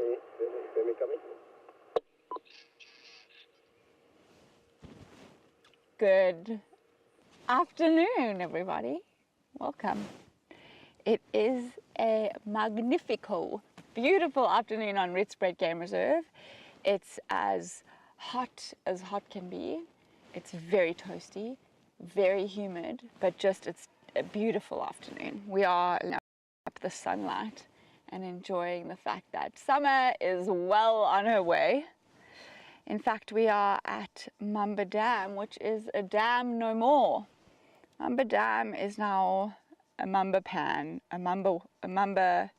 Let me come in. Good afternoon, everybody. Welcome. It is a magnifico, beautiful afternoon on Rietspruit Game Reserve. It's as hot can be. It's very toasty, very humid, but just it's a beautiful afternoon. We are up the sunlight and enjoying the fact that summer is well on her way. In fact, we are at Mamba Dam, which is a dam no more. Mamba Dam is now a mamba pan, a mamba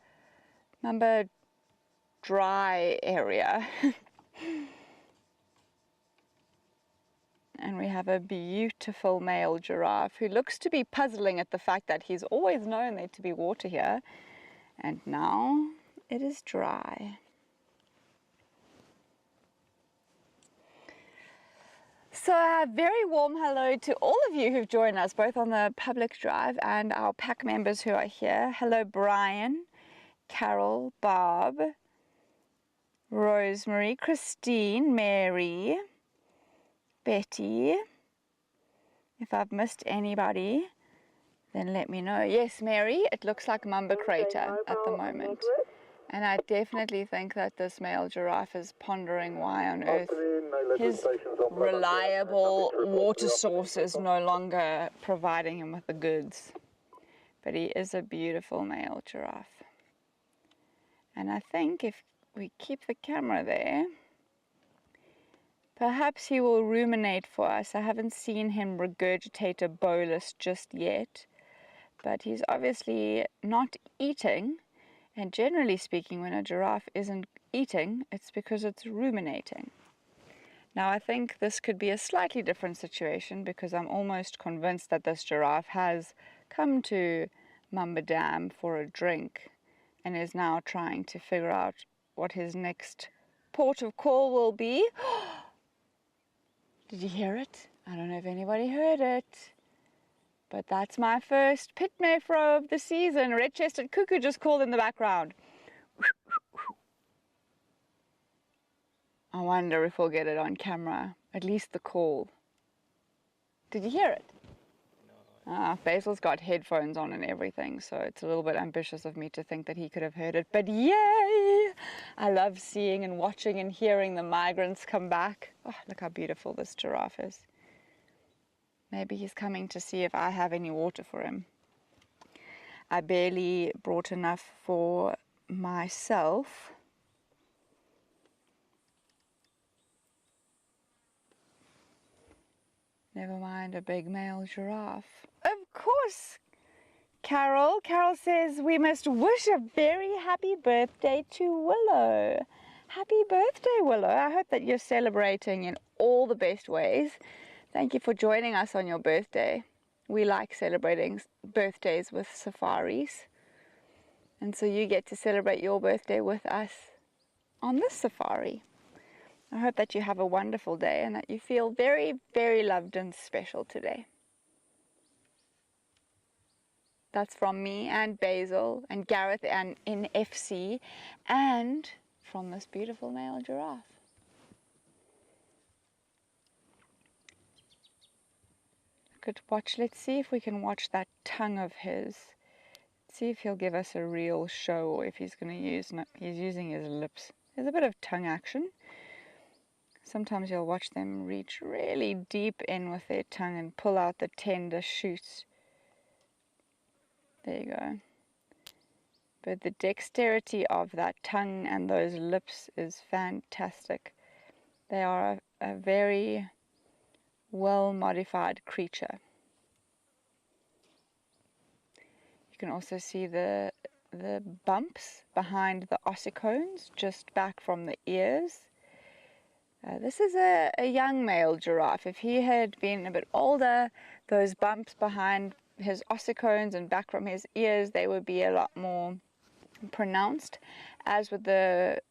dry area. And we have a beautiful male giraffe who looks to be puzzling at the fact that he's always known there to be water here, and now it is dry. So a very warm hello to all of you who've joined us, both on the public drive and our pack members who are here. Hello Brian, Carol, Bob, Rosemary, Christine, Mary, Betty. If I've missed anybody, then let me know. Yes, Mary, it looks like Mamba Crater at the moment. And I definitely think that this male giraffe is pondering why on earth his reliable water source is no longer providing him with the goods. But he is a beautiful male giraffe. And I think if we keep the camera there, perhaps he will ruminate for us. I haven't seen him regurgitate a bolus just yet, but he's obviously not eating. And generally speaking, when a giraffe isn't eating, it's because it's ruminating. Now, I think this could be a slightly different situation because I'm almost convinced that this giraffe has come to Mamba Dam for a drink and is now trying to figure out what his next port of call will be. Did you hear it? I don't know if anybody heard it. But that's my first pit mayfrow of the season. Red-chested cuckoo just called in the background. I wonder if we'll get it on camera, at least the call. Did you hear it? No. Basil's got headphones on and everything, so it's a little bit ambitious of me to think that he could have heard it. But yay! I love seeing and watching and hearing the migrants come back. Oh, look how beautiful this giraffe is. Maybe he's coming to see if I have any water for him. I barely brought enough for myself. Never mind a big male giraffe. Of course, Carol. Carol says we must wish a very happy birthday to Willow. Happy birthday, Willow. I hope that you're celebrating in all the best ways. Thank you for joining us on your birthday. We like celebrating birthdays with safaris. And so you get to celebrate your birthday with us on this safari. I hope that you have a wonderful day and that you feel very, very loved and special today. That's from me and Basil and Gareth and NFC and from this beautiful male giraffe. Let's see if we can watch that tongue of his. See if he'll give us a real show or if he's going to use, no, he's using his lips. There's a bit of tongue action. Sometimes you'll watch them reach really deep in with their tongue and pull out the tender shoots. There you go. But the dexterity of that tongue and those lips is fantastic. They are a very well-modified creature. You can also see the bumps behind the ossicones just back from the ears. This is a young male giraffe. If he had been a bit older, those bumps behind his ossicones and back from his ears, they would be a lot more pronounced, as would the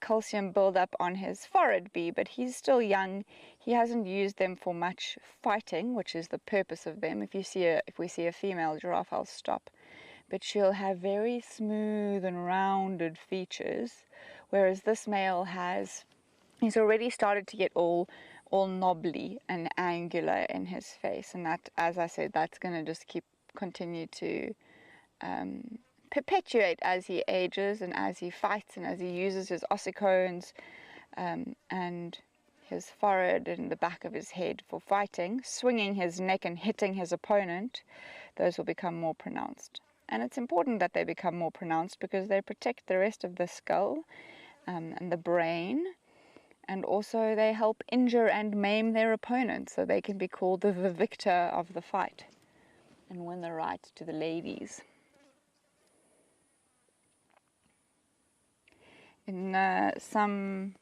calcium buildup on his forehead be, but he's still young. He hasn't used them for much fighting, which is the purpose of them. If we see a female giraffe, I'll stop. But she'll have very smooth and rounded features whereas this male he's already started to get all knobbly and angular in his face, and that, as I said, that's going to just continue to perpetuate as he ages and as he fights and as he uses his ossicones and his forehead and the back of his head for fighting, swinging his neck and hitting his opponent. Those will become more pronounced. And it's important that they become more pronounced because they protect the rest of the skull and the brain, and also they help injure and maim their opponents, so they can be called the victor of the fight and win the right to the ladies. In some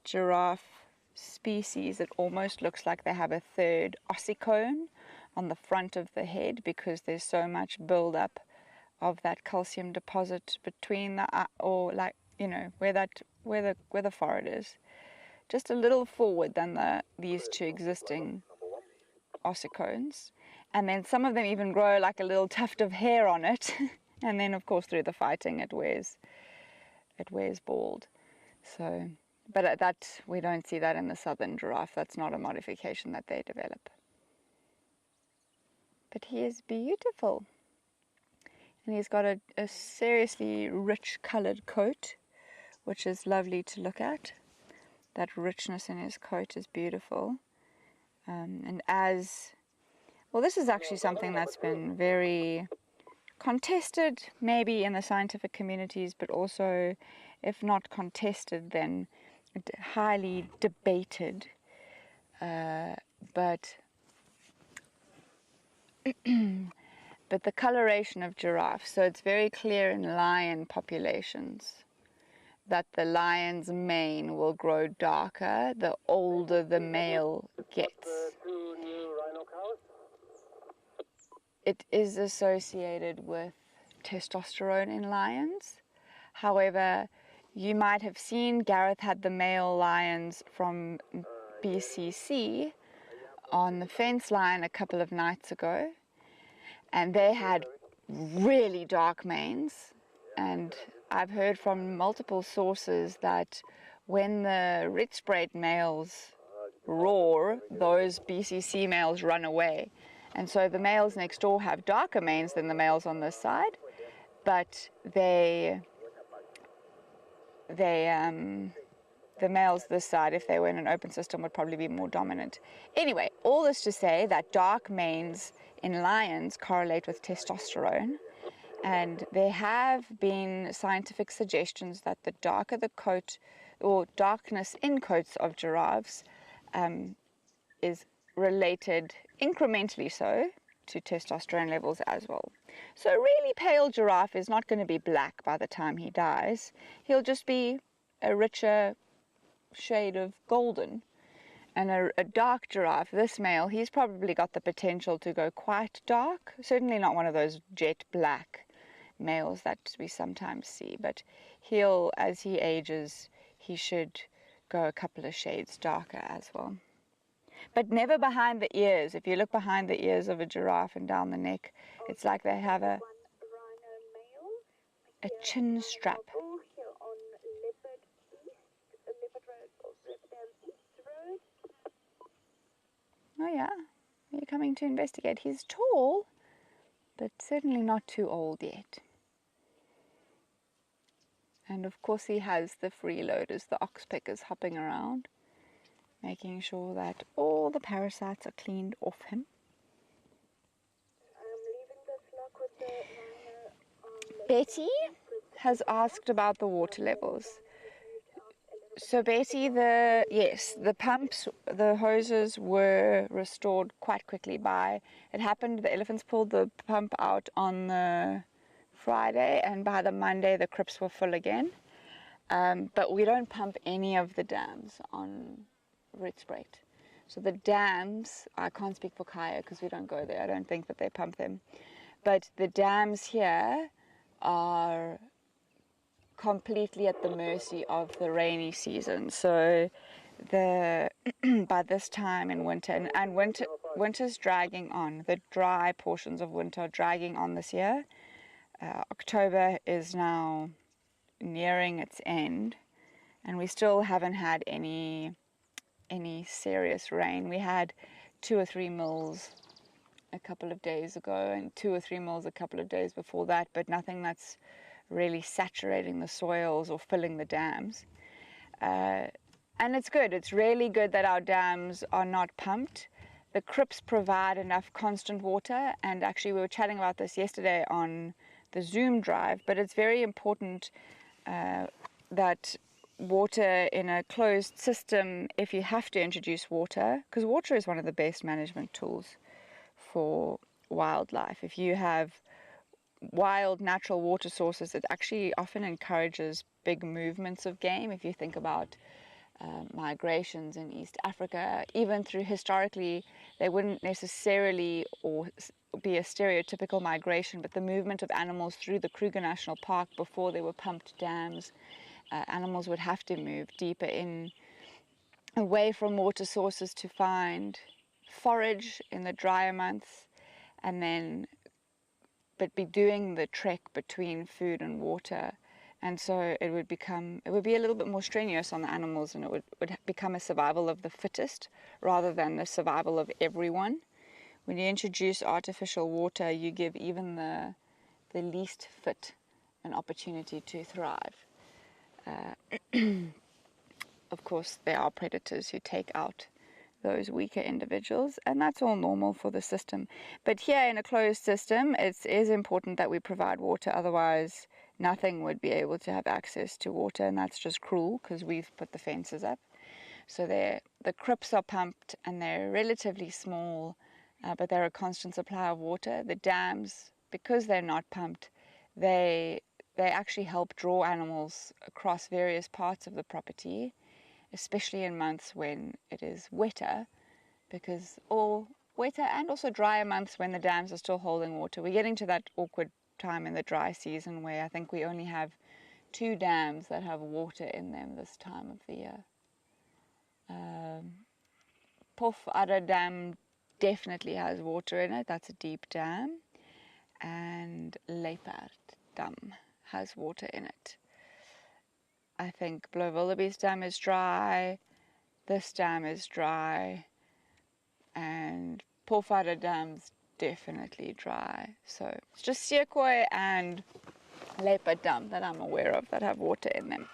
giraffe species, it almost looks like they have a third ossicone on the front of the head because there's so much build-up of that calcium deposit between the or like, you know, where the forehead is, just a little forward than these two existing ossicones. And then some of them even grow like a little tuft of hair on it. And then of course through the fighting it wears bald. So, but that we don't see that in the southern giraffe. That's not a modification that they develop. But he is beautiful. And he's got a seriously rich coloured coat, which is lovely to look at. That richness in his coat is beautiful. And well, this is actually something that's been very contested, maybe in the scientific communities, but also, if not contested, then highly debated. But the coloration of giraffes, so it's very clear in lion populations that the lion's mane will grow darker the older the male gets. It is associated with testosterone in lions. However, you might have seen Gareth had the male lions from BCC on the fence line a couple of nights ago, and they had really dark manes. And I've heard from multiple sources that when the Rietspruit males roar, those BCC males run away. And so the males next door have darker manes than the males on this side, but the males this side, if they were in an open system, would probably be more dominant. Anyway, all this to say that dark manes in lions correlate with testosterone. And there have been scientific suggestions that the darker the coat, or darkness in coats of giraffes, is related incrementally so to testosterone levels as well. So a really pale giraffe is not going to be black by the time he dies. He'll just be a richer shade of golden. And a dark giraffe, this male, he's probably got the potential to go quite dark. Certainly not one of those jet black males that we sometimes see, but he'll, as he ages, he should go a couple of shades darker as well. But never behind the ears. If you look behind the ears of a giraffe and down the neck, it's like they have a chin strap. Oh yeah, are you coming to investigate? He's tall, but certainly not too old yet. And of course he has the freeloaders, the oxpeckers hopping around, making sure that all the parasites are cleaned off him. Betty has asked about the water levels. So Betty, the pumps, the hoses were restored quite quickly it happened, the elephants pulled the pump out on the Friday, and by the Monday the crypts were full again. But we don't pump any of the dams on Rietspruit. So the dams, I can't speak for Kaya because we don't go there, I don't think that they pump them. But the dams here are completely at the mercy of the rainy season. So by this time in winter, and winter's dragging on, the dry portions of winter are dragging on this year. October is now nearing its end, and we still haven't had any serious rain. We had 2 or 3 mils a couple of days ago and 2 or 3 mils a couple of days before that, but nothing that's really saturating the soils or filling the dams. And it's good. It's really good that our dams are not pumped. The crypts provide enough constant water, and actually we were chatting about this yesterday on the Zoom drive, but it's very important that water in a closed system, if you have to introduce water, because water is one of the best management tools for wildlife. If you have wild natural water sources, it actually often encourages big movements of game. If you think about migrations in East Africa, even through historically, they wouldn't necessarily or be a stereotypical migration, but the movement of animals through the Kruger National Park before there were pumped dams, animals would have to move deeper in, away from water sources to find forage in the drier months, and then but be doing the trek between food and water. And so it would be a little bit more strenuous on the animals, and it would become a survival of the fittest rather than the survival of everyone. When you introduce artificial water, you give even the least fit an opportunity to thrive. Of course, there are predators who take out those weaker individuals, and that's all normal for the system. But here in a closed system, it is important that we provide water, otherwise nothing would be able to have access to water, and that's just cruel because we've put the fences up. So the crypts are pumped and they're relatively small, but they're a constant supply of water. The dams, because they're not pumped, they actually help draw animals across various parts of the property, especially in months when it is wetter, because all wetter and also drier months when the dams are still holding water. We're getting to that awkward time in the dry season where I think we only have 2 dams that have water in them this time of the year. Waterbuck Dam definitely has water in it. That's a deep dam. And Leopard Dam has water in it. I think Lowveld Dam is dry. This dam is dry. And Waterbuck Dam's definitely dry. So it's just Sekoi and Leopard Dam that I'm aware of that have water in them.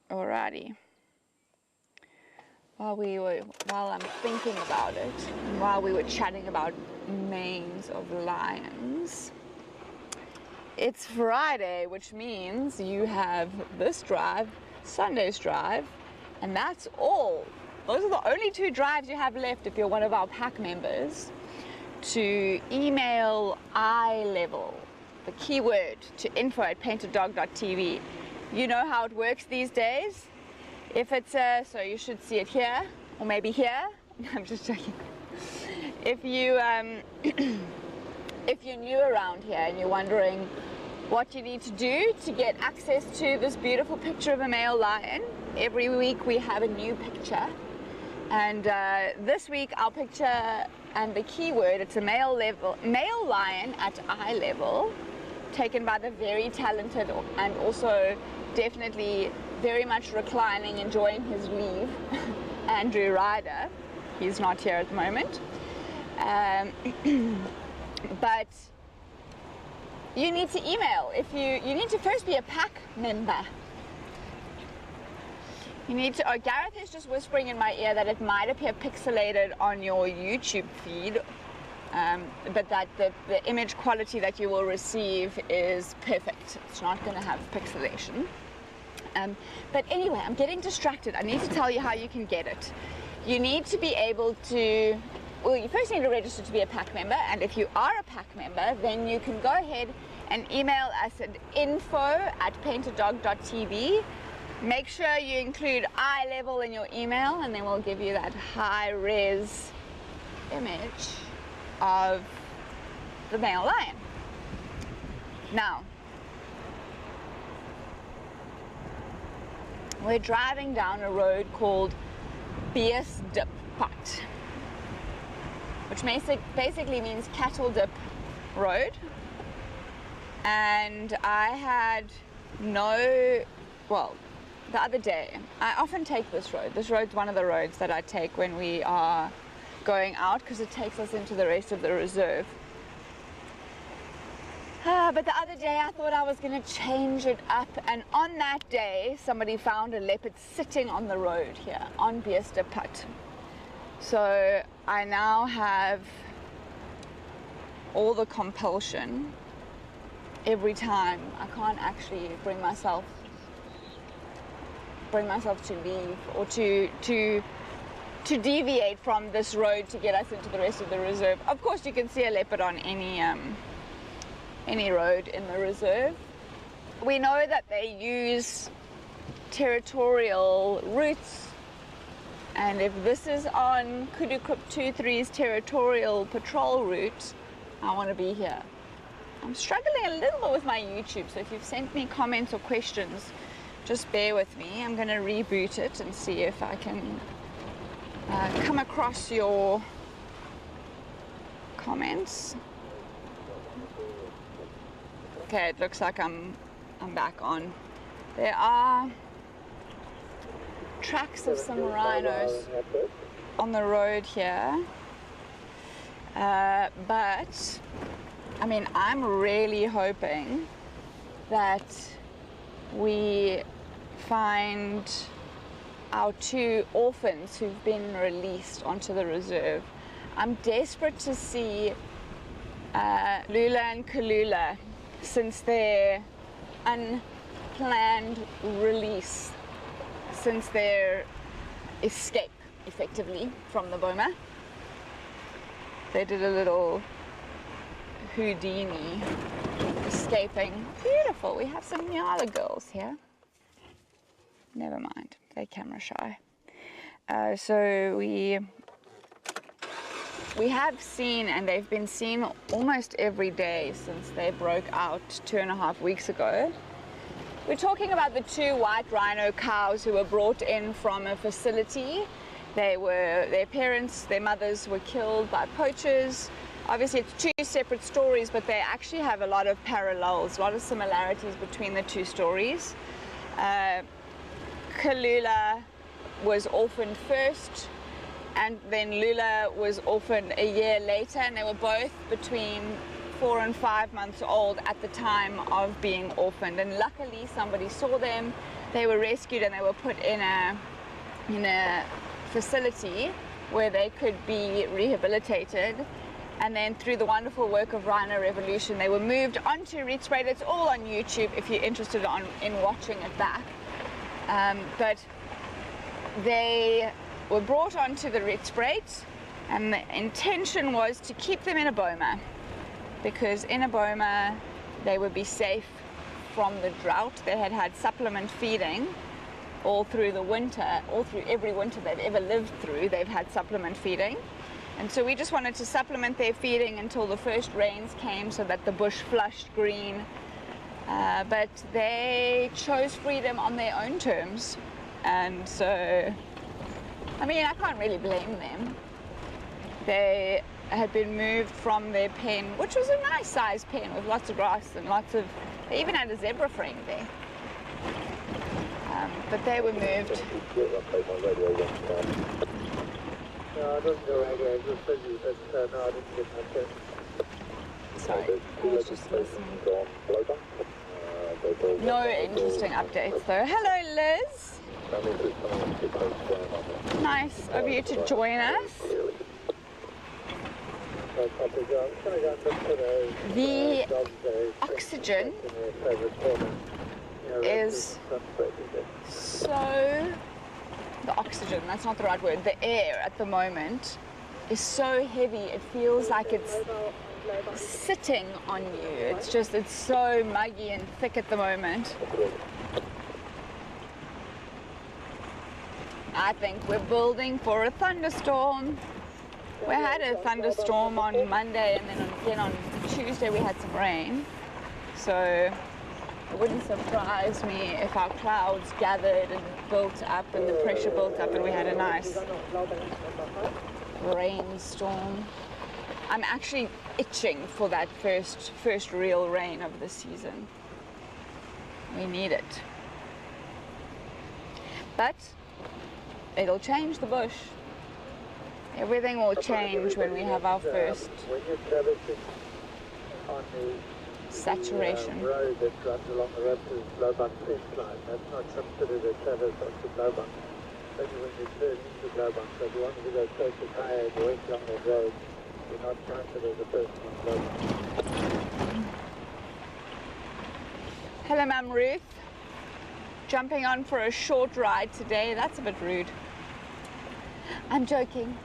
Alrighty. While I'm thinking about it, and while we were chatting about manes of lions, it's Friday, which means you have this drive, Sunday's drive, and that's all. Those are the only 2 drives you have left if you're one of our pack members, to email iLevel, the keyword, to info@paintedDog.tv. You know how it works these days. If it's so you should see it here, or maybe here. I'm just joking. If you if you're new around here and you're wondering what you need to do to get access to this beautiful picture of a male lion, every week we have a new picture. And this week our picture and the keyword, it's a male lion at eye level, taken by the very talented and also definitely very much reclining, enjoying his leave, Andrew Ryder. He's not here at the moment. But you need to email. You need to first be a pack member. You need to, Gareth is just whispering in my ear that it might appear pixelated on your YouTube feed, but that the image quality that you will receive is perfect. It's not going to have pixelation. But anyway, I'm getting distracted. I need to tell you how you can get it. You need to be able to, well, you first need to register to be a pack member, and if you are a pack member, then you can go ahead and email us at info@paintedDog.tv. Make sure you include eye level in your email, and then we'll give you that high-res image of the male lion. Now, we're driving down a road called Beers Dip Pad, which basically means cattle dip road. And I had no, well, the other day, I often take this road. This road's one of the roads that I take when we are going out because it takes us into the rest of the reserve. But the other day I thought I was going to change it up, and on that day somebody found a leopard sitting on the road here on Rietspruit. So I now have all the compulsion every time. I can't actually bring myself to leave or to deviate from this road to get us into the rest of the reserve. Of course you can see a leopard on any road in the reserve. We know that they use territorial routes, and if this is on Kudu-Krip 23's territorial patrol route, I want to be here. I'm struggling a little bit with my YouTube, so if you've sent me comments or questions, just bear with me. I'm going to reboot it and see if I can come across your comments. Okay, it looks like I'm back on. There are tracks of some rhinos on the road here, but I mean, I'm really hoping that we find our 2 orphans who've been released onto the reserve. I'm desperate to see Lula and Kalula since their unplanned release, since their escape effectively from the boma. They did a little Houdini escaping. Beautiful. We have some Nyala girls here. Never mind, they're camera shy. So we have seen, and they've been seen almost every day since they broke out 2.5 weeks ago. We're talking about the 2 white rhino cows who were brought in from a facility. Their parents, their mothers were killed by poachers. Obviously it's 2 separate stories, but they actually have a lot of parallels, a lot of similarities between the 2 stories. Kalula was orphaned first, and then Lula was orphaned a year later, and they were both between 4 and 5 months old at the time of being orphaned. And luckily somebody saw them, they were rescued, and they were put in a facility where they could be rehabilitated. And then through the wonderful work of Rhino Revolution, they were moved onto Rietspruit. It's all on YouTube if you're interested in watching it back. But they were brought onto the Rietspruit, and the intention was to keep them in a boma, because in a boma they would be safe from the drought. They had had supplement feeding all through the winter, all through every winter they've ever lived through, they've had supplement feeding. And so we just wanted to supplement their feeding until the first rains came so that the bush flushed green. But they chose freedom on their own terms. And so, I mean, I can't really blame them. They had been moved from their pen, which was a nice sized pen with lots of grass and they even had a zebra frame there. But they were moved. Sorry, I was just listening. No interesting updates though. Hello, Liz. Nice of you to join us. The oxygen is so... The oxygen, that's not the right word. The air at the moment is so heavy, it feels like it's sitting on you. It's so muggy and thick at the moment. I think we're building for a thunderstorm. We had a thunderstorm on Monday, and then again on Tuesday we had some rain. So it wouldn't surprise me if our clouds gathered and built up and the pressure built up and we had a nice rainstorm. I'm actually itching for that first real rain of the season. We need it. But it'll change the bush. Everything will change when we have our first saturation. The road that runs along the rest of Lowveld fence line, that's not considered a traverse onto Lowveld. Only when you turn into Lowveld. So if you wanted to go straight to Kaya and went along that road, you're not counted as a person on Lowveld. Hello, Mum Ruth. Jumping on for a short ride today. That's a bit rude. I'm joking.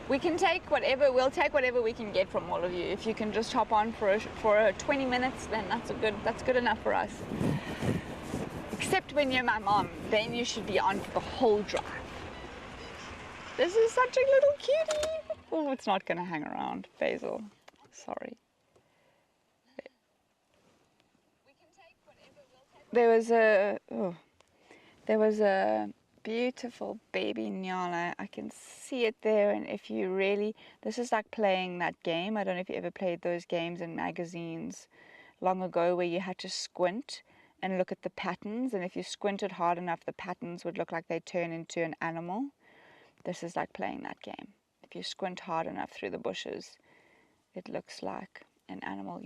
We'll take whatever we can get from all of you. If you can just hop on for 20 minutes, then that's good enough for us. Except when you're my mom, then you should be on for the whole drive. This is such a little cutie. Oh, it's not going to hang around, Basil. Sorry. There was a beautiful baby nyala. I can see it there, and if you really, this is like playing that game. I don't know if you ever played those games in magazines long ago where you had to squint and look at the patterns, and if you squinted hard enough, the patterns would look like they turn into an animal. This is like playing that game. If you squint hard enough through the bushes, it looks like an animal.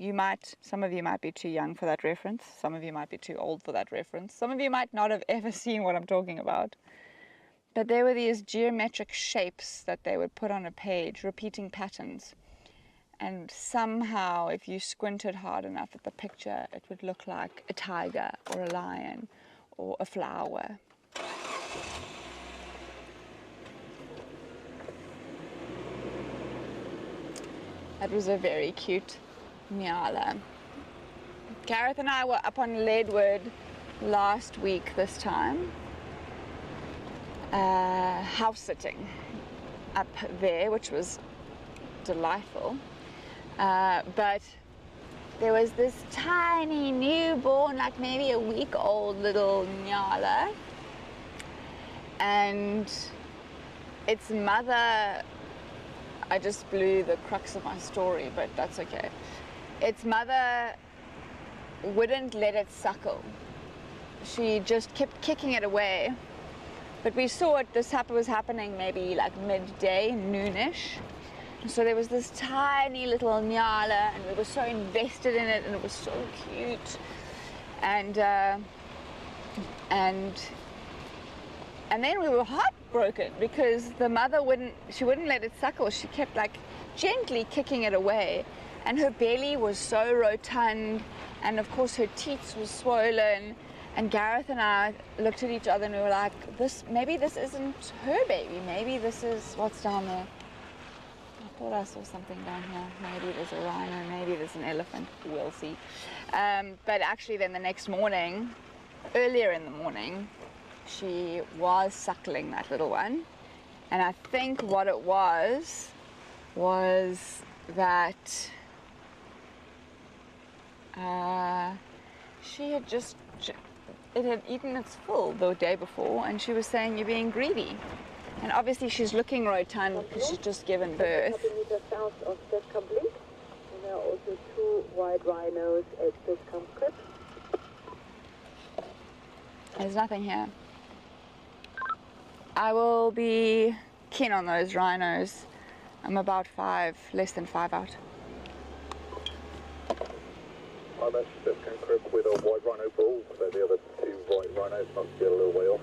Some of you might be too young for that reference. Some of you might be too old for that reference. Some of you might not have ever seen what I'm talking about. But there were these geometric shapes that they would put on a page, repeating patterns. And somehow, if you squinted hard enough at the picture, it would look like a tiger or a lion or a flower. That was a very cute nyala. Gareth and I were up on Leopard last week this time, house sitting up there, which was delightful. But there was this tiny newborn, like maybe a week old little nyala, and its mother, I just blew the crux of my story, but that's okay. Its mother wouldn't let it suckle. She just kept kicking it away. But we saw it, this was happening maybe like midday, noonish. So there was this tiny little nyala, and we were so invested in it, and it was so cute. And then we were heartbroken because the mother wouldn't let it suckle. She kept like gently kicking it away, and her belly was so rotund, and of course her teats were swollen. And Gareth and I looked at each other and we were like, maybe this isn't her baby. Maybe this is what's down there. I thought I saw something down here. Maybe there's a rhino, maybe there's an elephant. We'll see. But actually then the next morning, earlier in the morning, she was suckling that little one. And I think what it was that it had eaten its fill the day before, and she was saying, "You're being greedy." And obviously she's looking rotund because she's just given birth. South of and there are also 2 white rhinos at Crib. There's nothing here. I will be keen on those rhinos. I'm about less than 5 out. I'm at Crib with a white rhino bull, so the other 2 white rhinos must be a little way off.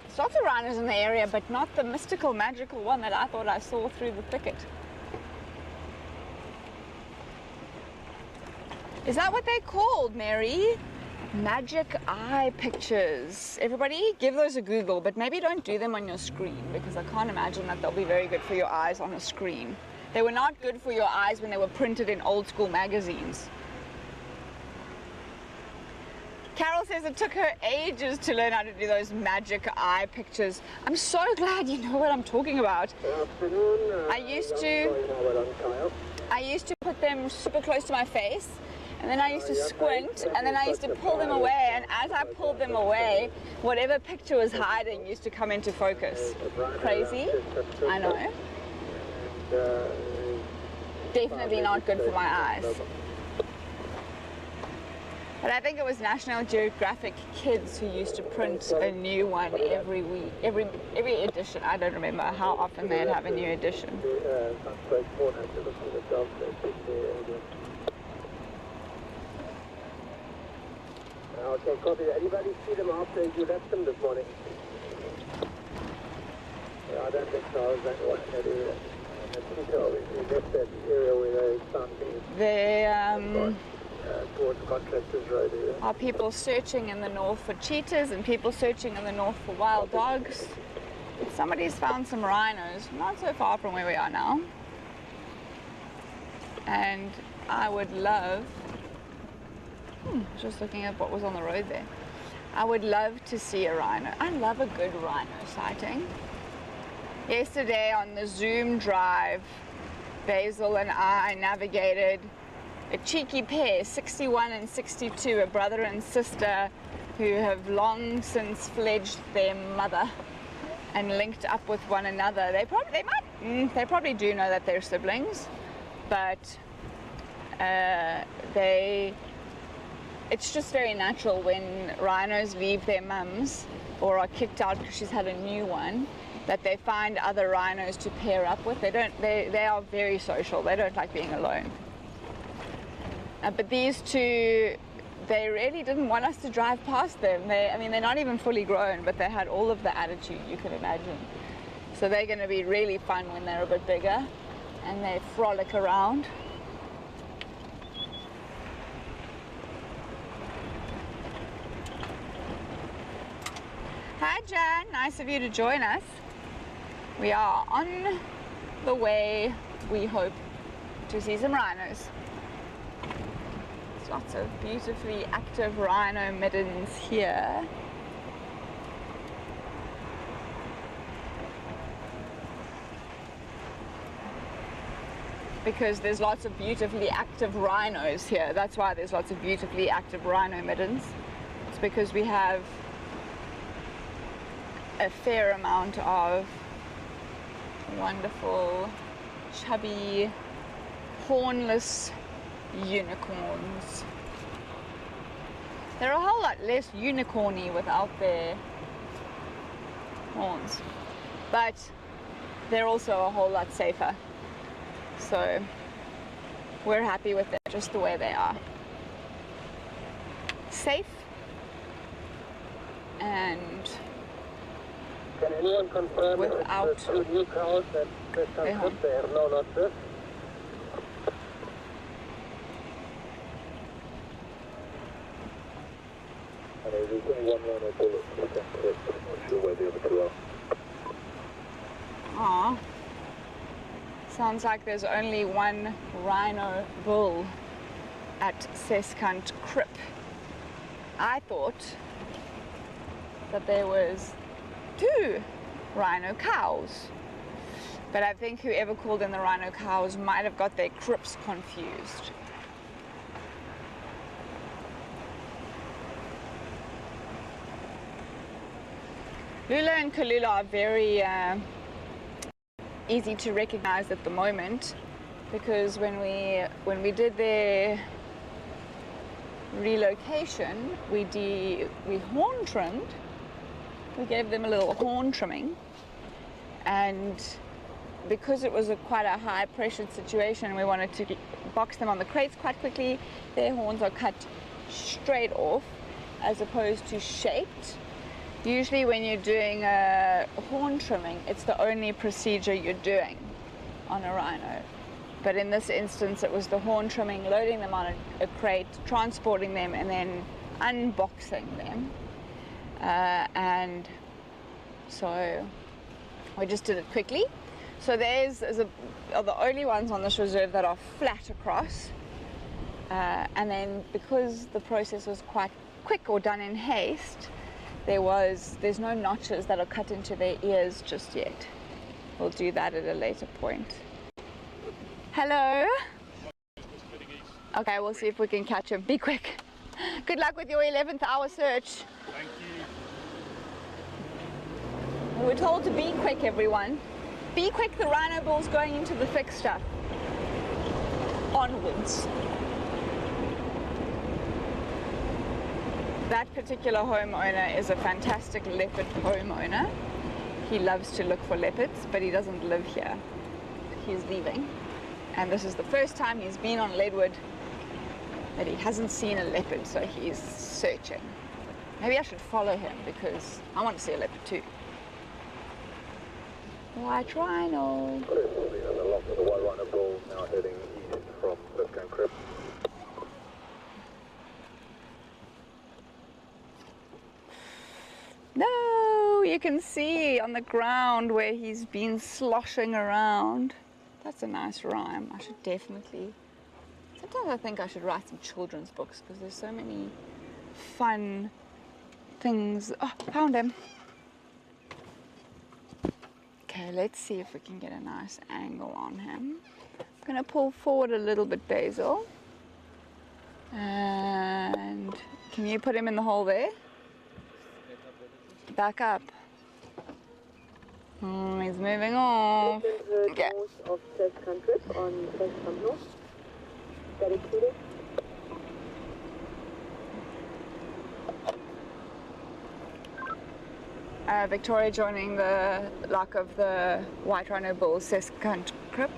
There's lots of rhinos in the area, but not the mystical, magical one that I thought I saw through the thicket. Is that what they're called, Mary? Magic eye pictures. Everybody give those a Google, but maybe don't do them on your screen, because I can't imagine that they'll be very good for your eyes on a screen. They were not good for your eyes when they were printed in old school magazines. Carol says it took her ages to learn how to do those magic eye pictures. I'm so glad you know what I'm talking about. I used to put them super close to my face, and then I used to squint, and then I used to pull them away, and as I pulled them away, whatever picture was hiding used to come into focus. Crazy? I know. definitely not good for my eyes. But I think it was National Geographic Kids who used to print a new one every week, every edition. I don't remember how often they'd have a new edition. Okay, copy. Anybody see them after you left them this morning? Yeah, I don't think so. I was going to watch that area. We left that area where they found things. Towards Contractors Road area. Are people searching in the north for cheetahs and people searching in the north for wild dogs? Somebody's found some rhinos, not so far from where we are now. And I would love, just looking at what was on the road there. I would love to see a rhino. I love a good rhino sighting. Yesterday on the Zoom drive, Basil and I navigated a cheeky pair, 61 and 62, a brother and sister who have long since fledged their mother and linked up with one another. They probably do know that they're siblings, but it's just very natural when rhinos leave their mums or are kicked out because she's had a new one, that they find other rhinos to pair up with. They are very social. They don't like being alone. But these two, they really didn't want us to drive past them. I mean, they're not even fully grown, but they had all of the attitude you can imagine. So they're going to be really fun when they're a bit bigger and they frolic around. Hi Jan, nice of you to join us. We are on the way, we hope, to see some rhinos. There's lots of beautifully active rhino middens here. Because there's lots of beautifully active rhinos here. That's why there's lots of beautifully active rhino middens. It's because we have a fair amount of wonderful, chubby, hornless unicorns. They're a whole lot less unicorny without their horns, but they're also a whole lot safer. So we're happy with them just the way they are. Safe and can anyone confirm without the new cows that come there? No, not this. There's only one rhino bullet. Not sure where the other two are. Aww. Sounds like there's only one rhino bull at Seskant Krip. I thought that there was 2 rhino cows, but I think whoever called in the rhino cows might have got their crips confused. Lula and Kalula are very easy to recognize at the moment, because when we did their relocation, we horn trimmed. We gave them a little horn trimming, and because it was quite a high pressured situation, we wanted to box them on the crates quite quickly. Their horns are cut straight off as opposed to shaped. Usually when you're doing a horn trimming, it's the only procedure you're doing on a rhino. But in this instance, it was the horn trimming, loading them on a crate, transporting them, and then unboxing them. And so we just did it quickly. So theirs are the only ones on this reserve that are flat across. And then because the process was quite quick or done in haste, there's no notches that are cut into their ears just yet. We'll do that at a later point. Hello? Okay, we'll see if we can catch him. Be quick. Good luck with your 11th hour search. Thank you. We were told to be quick, everyone. Be quick, the rhino bull's going into the thick stuff. onwards. That particular homeowner is a fantastic leopard homeowner. He loves to look for leopards, but he doesn't live here. He's leaving. And this is the first time he's been on Leadwood that he hasn't seen a leopard, so he's searching. Maybe I should follow him because I want to see a leopard too. White rhino. And the lock of the white rhino bull now heading east from First Game Crib. No, you can see on the ground where he's been sloshing around. That's a nice rhyme. I should definitely... Sometimes I think I should write some children's books because there's so many fun things. Oh, found him. Okay, let's see if we can get a nice angle on him. I'm going to pull forward a little bit, Basil. And can you put him in the hole there? Back up. Oh, he's moving off. Okay. North of First Country on First Camp North. Very clear. Victoria joining the lock of the white rhino bull, Sescant Crip.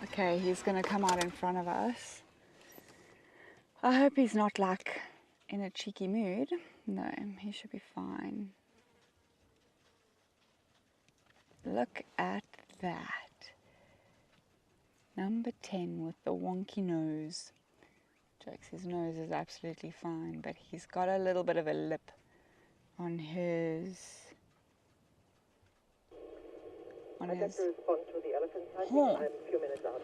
Okay, he's going to come out in front of us. I hope he's not like in a cheeky mood. No, he should be fine. Look at that. Number 10 with the wonky nose. Jokes, his nose is absolutely fine, but he's got a little bit of a lip on his... I'd like to respond to the elephant sighting. horn. I'm a few minutes out.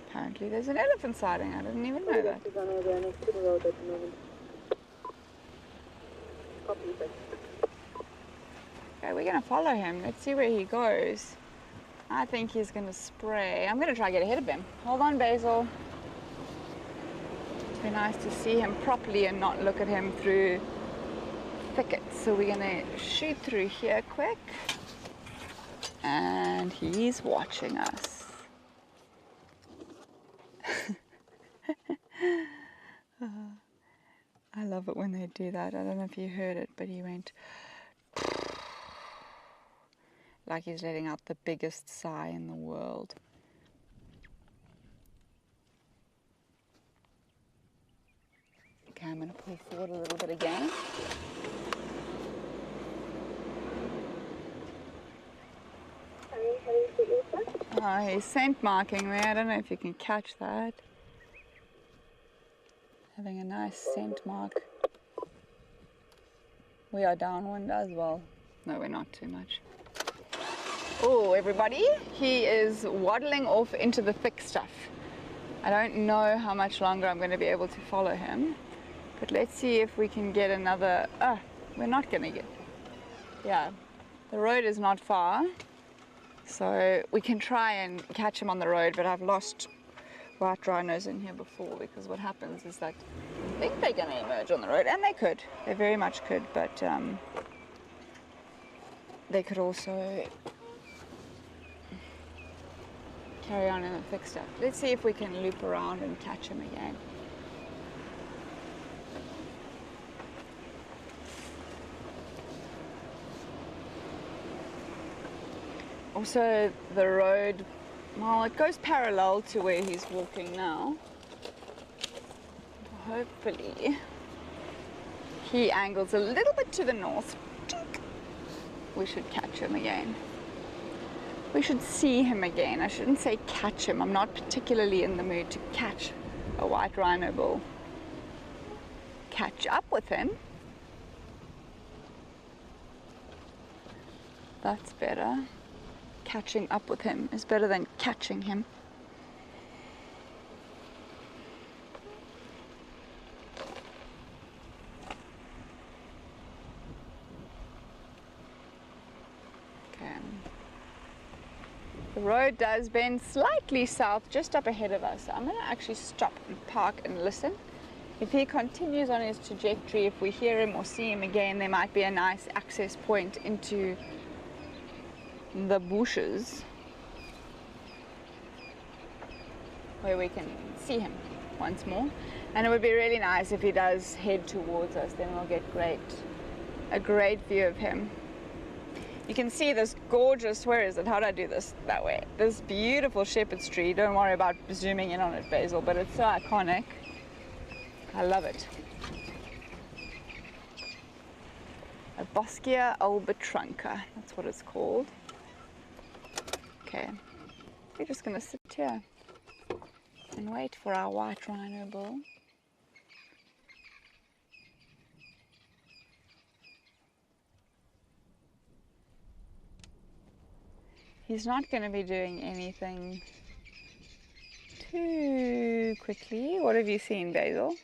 Apparently there's an elephant sighting. I didn't even know that. He's on over next to the road at the moment. Copy, sir. Okay, we're going to follow him. Let's see where he goes. I think he's going to spray. I'm going to try to get ahead of him. Hold on, Basil. It'd be nice to see him properly and not look at him through thickets. So we're going to shoot through here quick. And he's watching us. I love it when they do that. I don't know if you heard it, but he went like he's letting out the biggest sigh in the world. Okay, I'm going to pull forward a little bit again. Oh, he's scent marking there. I don't know if you can catch that. Having a nice scent mark. We are downwind as well. No, we're not too much. Oh, everybody, he is waddling off into the thick stuff. I don't know how much longer I'm going to be able to follow him, but let's see if we can get another... Oh, we're not going to get... Yeah, the road is not far, so we can try and catch him on the road, but I've lost white rhinos in here before, because what happens is that I think they're going to emerge on the road, and they could. They very much could, but they could also carry on in the thick stuff. Let's see if we can loop around and catch him again. Also, the road, well, it goes parallel to where he's walking now. Hopefully, he angles a little bit to the north. We should catch him again. We should see him again. I shouldn't say catch him. I'm not particularly in the mood to catch a white rhino bull. Catch up with him. That's better. Catching up with him is better than catching him. Okay. The road does bend slightly south just up ahead of us. I'm going to actually stop and park and listen. If he continues on his trajectory, if we hear him or see him again, there might be a nice access point into the bushes where we can see him once more. And it would be really nice if he does head towards us, then we'll get a great view of him. You can see this gorgeous, where is it? How do I do this? That way. This beautiful shepherd's tree. Don't worry about zooming in on it, Basil, but it's so iconic. I love it. A Boschia albitranca, that's what it's called. Okay, we're just going to sit here and wait for our white rhino bull. He's not going to be doing anything too quickly. What have you seen, Basil?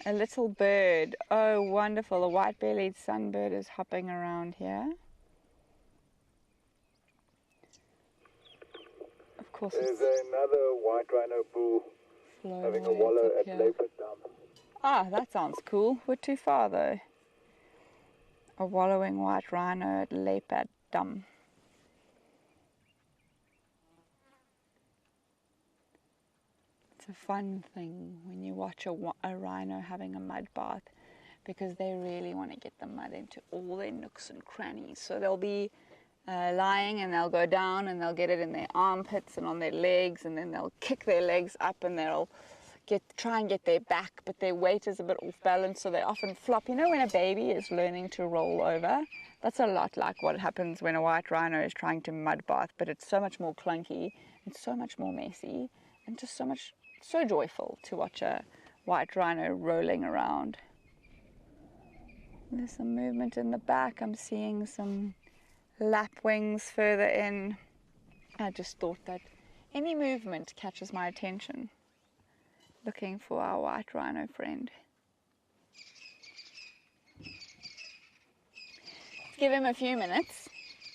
A little bird. Oh, wonderful. A white-bellied sunbird is hopping around here. Of course, There's another white rhino bull having a wallow at Leopard Dam. Ah, that sounds cool. We're too far, though. A wallowing white rhino at Leopard Dam. It's a fun thing when you watch a rhino having a mud bath, because they really want to get the mud into all their nooks and crannies. So they'll be lying and they'll go down and they'll get it in their armpits and on their legs, and then they'll kick their legs up and they'll try and get their back, but their weight is a bit off balance, so they often flop. You know, when a baby is learning to roll over, that's a lot like what happens when a white rhino is trying to mud bath, but it's so much more clunky and so much more messy and just so joyful to watch a white rhino rolling around. There's some movement in the back. I'm seeing some lapwings further in. I just thought that any movement catches my attention. Looking for our white rhino friend. Give him a few minutes,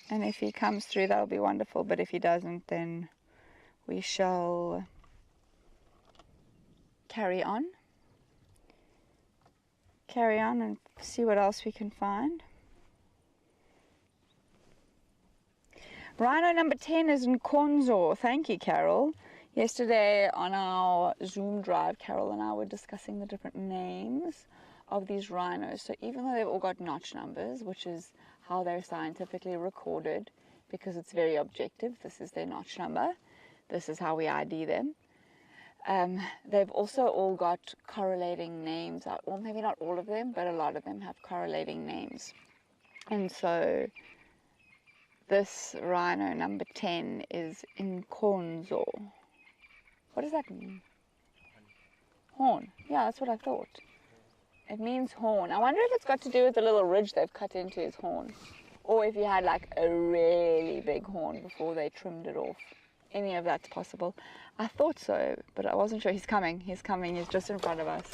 and if he comes through, that'll be wonderful, but if he doesn't, then we shall carry on and see what else we can find. Rhino number 10 is in Konzo. Thank you, Carol. Yesterday on our Zoom drive, Carol and I were discussing the different names of these rhinos. So even though they've all got notch numbers, which is how they're scientifically recorded, because it's very objective, this is their notch number, this is how we ID them. They've also all got correlating names, or maybe not all of them, but a lot of them have correlating names. And so this rhino number 10 is in Konzo. What does that mean? Horn. Yeah, that's what I thought. It means horn. I wonder if it's got to do with the little ridge they've cut into his horn, or if he had like a really big horn before they trimmed it off. Any of that's possible. I thought so, but I wasn't sure. He's coming. He's coming. He's just in front of us.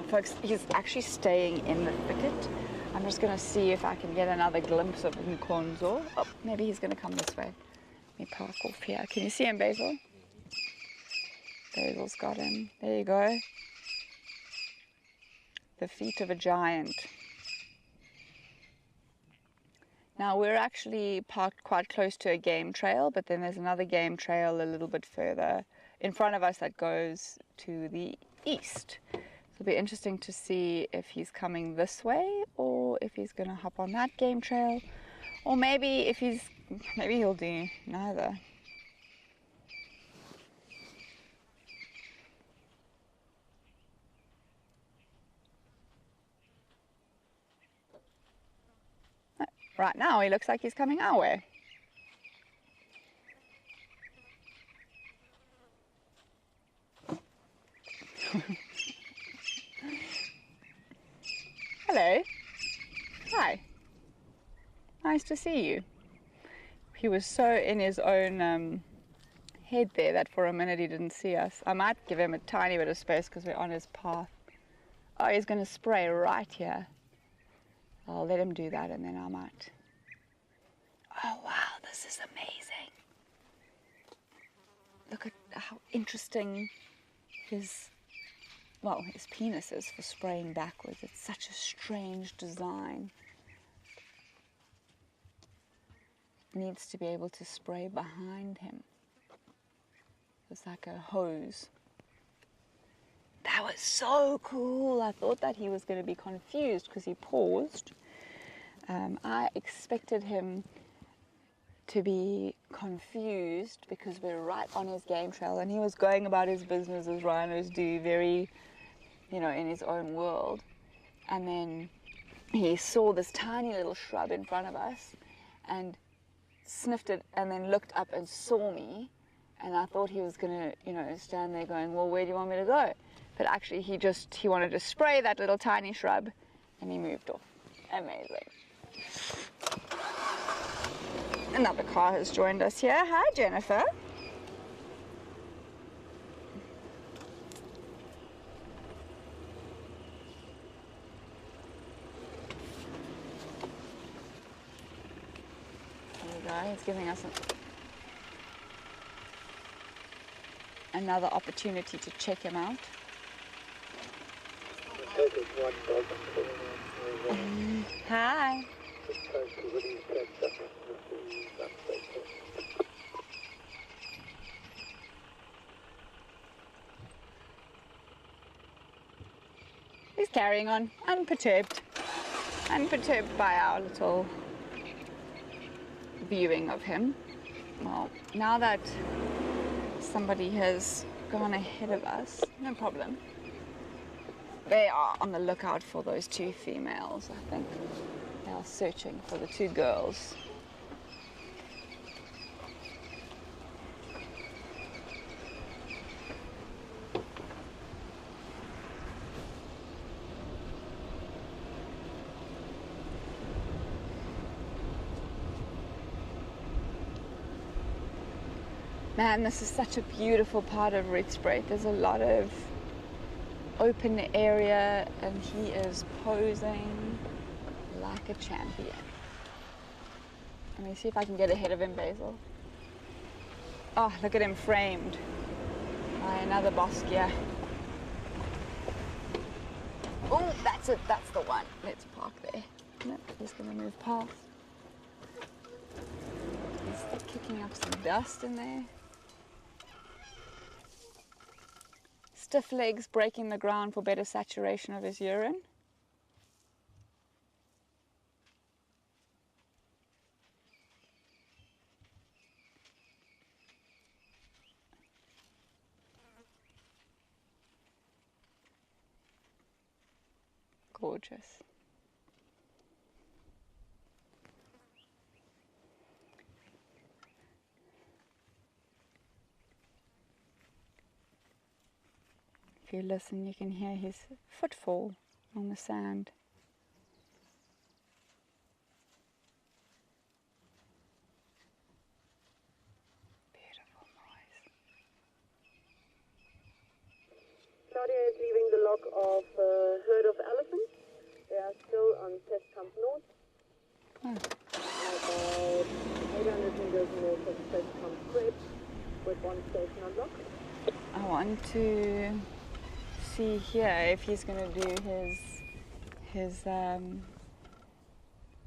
Folks, he's actually staying in the thicket. I'm just going to see if I can get another glimpse of Nkonzo. Oh, maybe he's going to come this way. Let me park off here. Can you see him, Basil? Basil's got him. There you go. The feet of a giant. Now, we're actually parked quite close to a game trail, but then there's another game trail a little bit further in front of us that goes to the east. So it'll be interesting to see if he's coming this way, or if he's going to hop on that game trail, or maybe he'll do neither. Right now, he looks like he's coming our way. Hello. Hi. Nice to see you. He was so in his own head there that for a minute he didn't see us. I might give him a tiny bit of space because we're on his path. Oh, he's going to spray right here. I'll let him do that and then I might. Oh wow, this is amazing. Look at how interesting his penis is for spraying backwards. It's such a strange design. It needs to be able to spray behind him. It's like a hose. That was so cool. I thought that he was going to be confused because he paused. I expected him to be confused because we're right on his game trail and he was going about his business as rhinos do, very, in his own world. And then he saw this tiny little shrub in front of us and sniffed it and then looked up and saw me. And I thought he was going to, stand there going, well, where do you want me to go? But actually he wanted to spray that little tiny shrub and he moved off. Amazing. Another car has joined us here. Hi, Jennifer. There we go. He's giving us another opportunity to check him out. Hi. He's carrying on, unperturbed by our little viewing of him. Well, now that somebody has gone ahead of us, no problem. They are on the lookout for those two females, I think. They are searching for the two girls. Man, this is such a beautiful part of Rietspruit. There's a lot of open area and he is posing like a champion. Let me see if I can get ahead of him, Basil. Oh, look at him framed by another boskia. Oh, that's it, that's the one. Let's park there. Nope, he's gonna move past. He's kicking up some dust in there. Stiff legs breaking the ground for better saturation of his urine. Gorgeous. If you listen, you can hear his footfall on the sand. Beautiful noise. Claudia is leaving the log of a herd of elephants. They are still on Test Camp North. About 800 meters north of Test Camp Crib with one station unlocked. I want to see here if he's going to do his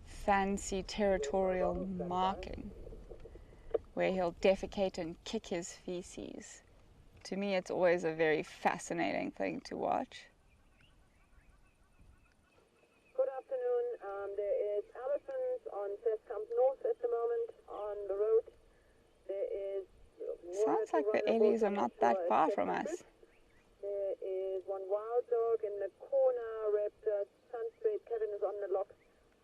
fancy territorial marking where he'll defecate and kick his feces. To me, it's always a very fascinating thing to watch. Good afternoon. There is elephants on Test Camp North at the moment on the road. There is sounds like the Ellies are not that far from us. There is one wild dog in the corner, raptor, sunstraight. Kevin is on the lock,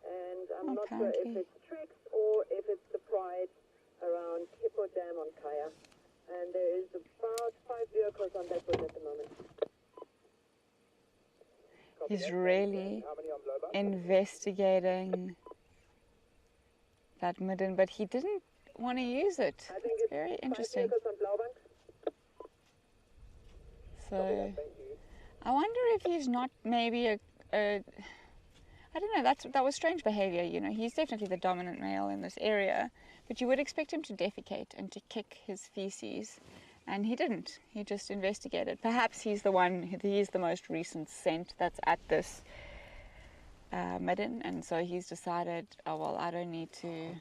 and I'm not sure if it's tricks or if it's the pride around Hippo Dam on Kaya. And there is about 5 vehicles on that road at the moment. He's really investigating that midden, but he didn't want to use it. It's very interesting. So I wonder if he's not maybe I I don't know, that was strange behavior, you know. He's definitely the dominant male in this area, but you would expect him to defecate and to kick his feces, and he didn't. He just investigated. Perhaps he's the most recent scent that's at this midden, and so he's decided, oh well, I don't need to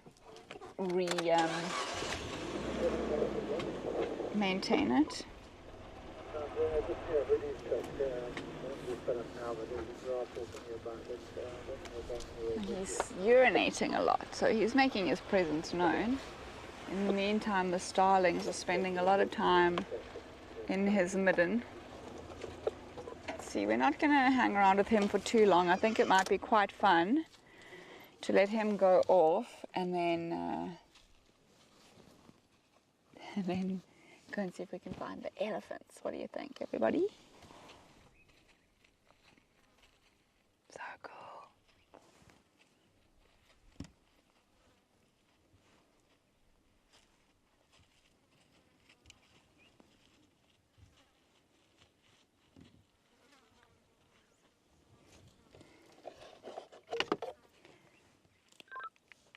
maintain it. He's urinating a lot, so he's making his presence known. In the meantime, the starlings are spending a lot of time in his midden. See, we're not going to hang around with him for too long. I think it might be quite fun to let him go off and then go and see if we can find the elephants. What do you think, everybody? So cool.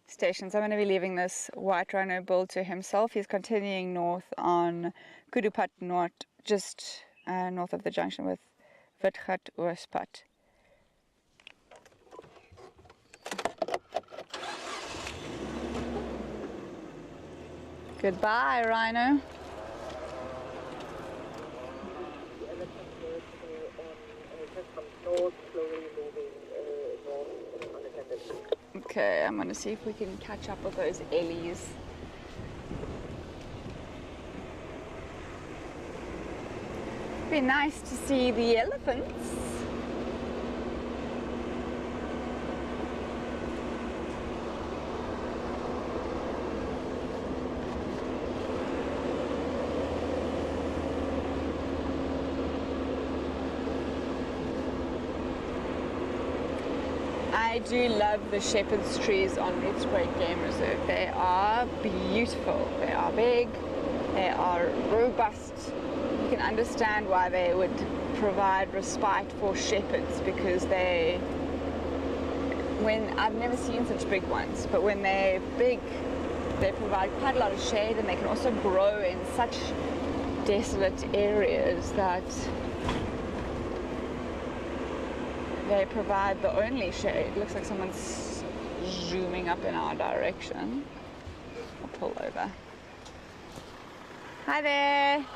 Stations. I'm going to be leaving this white rhino bull to himself. He's continuing north on Rietspruit North, just north of the junction with Rietspruit. Goodbye, Rhino. Okay, I'm going to see if we can catch up with those ellies. It'd be nice to see the elephants. I do love the shepherd's trees on Rietspruit Game Reserve. They are beautiful. They are big. They are robust. You can understand why they would provide respite for shepherds, because I've never seen such big ones, but when they're big, they provide quite a lot of shade, and they can also grow in such desolate areas that they provide the only shade. Looks like someone's zooming up in our direction. I'll pull over. Hi there.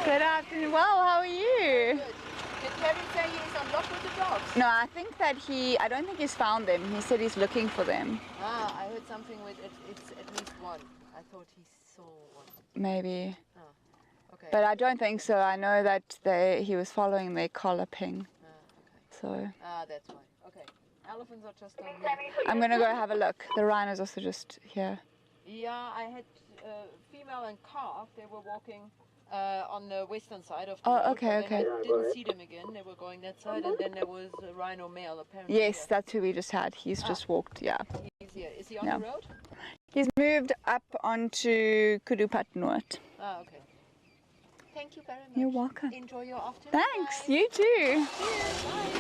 Good afternoon. Well, how are you? Did Kevin say he's unlocked with the dogs? No, I think that I don't think he's found them. He said he's looking for them. Ah, I heard something with it's at least one. I thought he saw one. Maybe. Oh, okay. But I don't think so. I know that he was following their collar ping. So. Ah, that's why. Okay. Elephants are just on here. I'm gonna go have a look. The rhino's also just here. Yeah, I had female and calf. They were walking on the western side of the road. Okay, okay. I didn't see them again. They were going that side, and then there was a rhino male apparently. Yes, here. that's who we just had. He's just walked, yeah. He's here. Is he on the road? He's moved up onto Rietspruit North. Ah, okay. Thank you very much. You're welcome. Enjoy your afternoon. Thanks, guys. you too. Cheers, bye.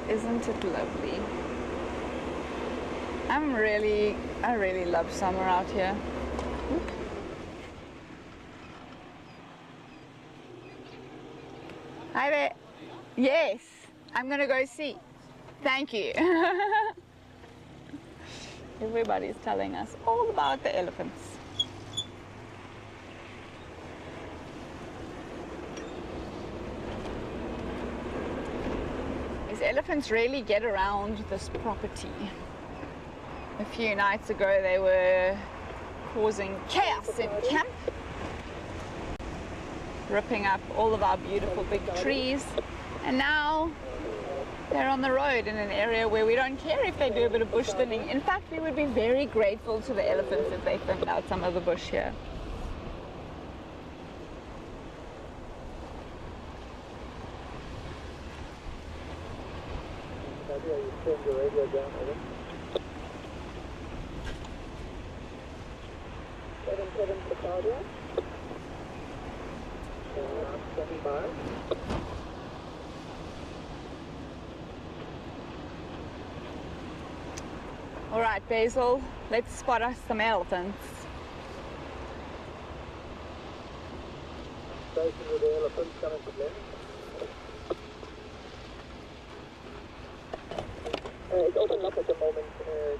Isn't it lovely? I really love summer out here. Oop. Hi there. Yes, I'm gonna go see. Thank you. Everybody's telling us all about the elephants. These elephants really get around this property. A few nights ago they were causing chaos in camp, ripping up all of our beautiful big trees, and now they're on the road in an area where we don't care if they do a bit of bush thinning. In fact, we would be very grateful to the elephants if they thinned out some of the bush here. You turned the radio down, I think. 77 for Claudia. Standing by. All right, Basil, let's spot us some elephants. Station with the elephants coming to Glen. It's open up at the moment,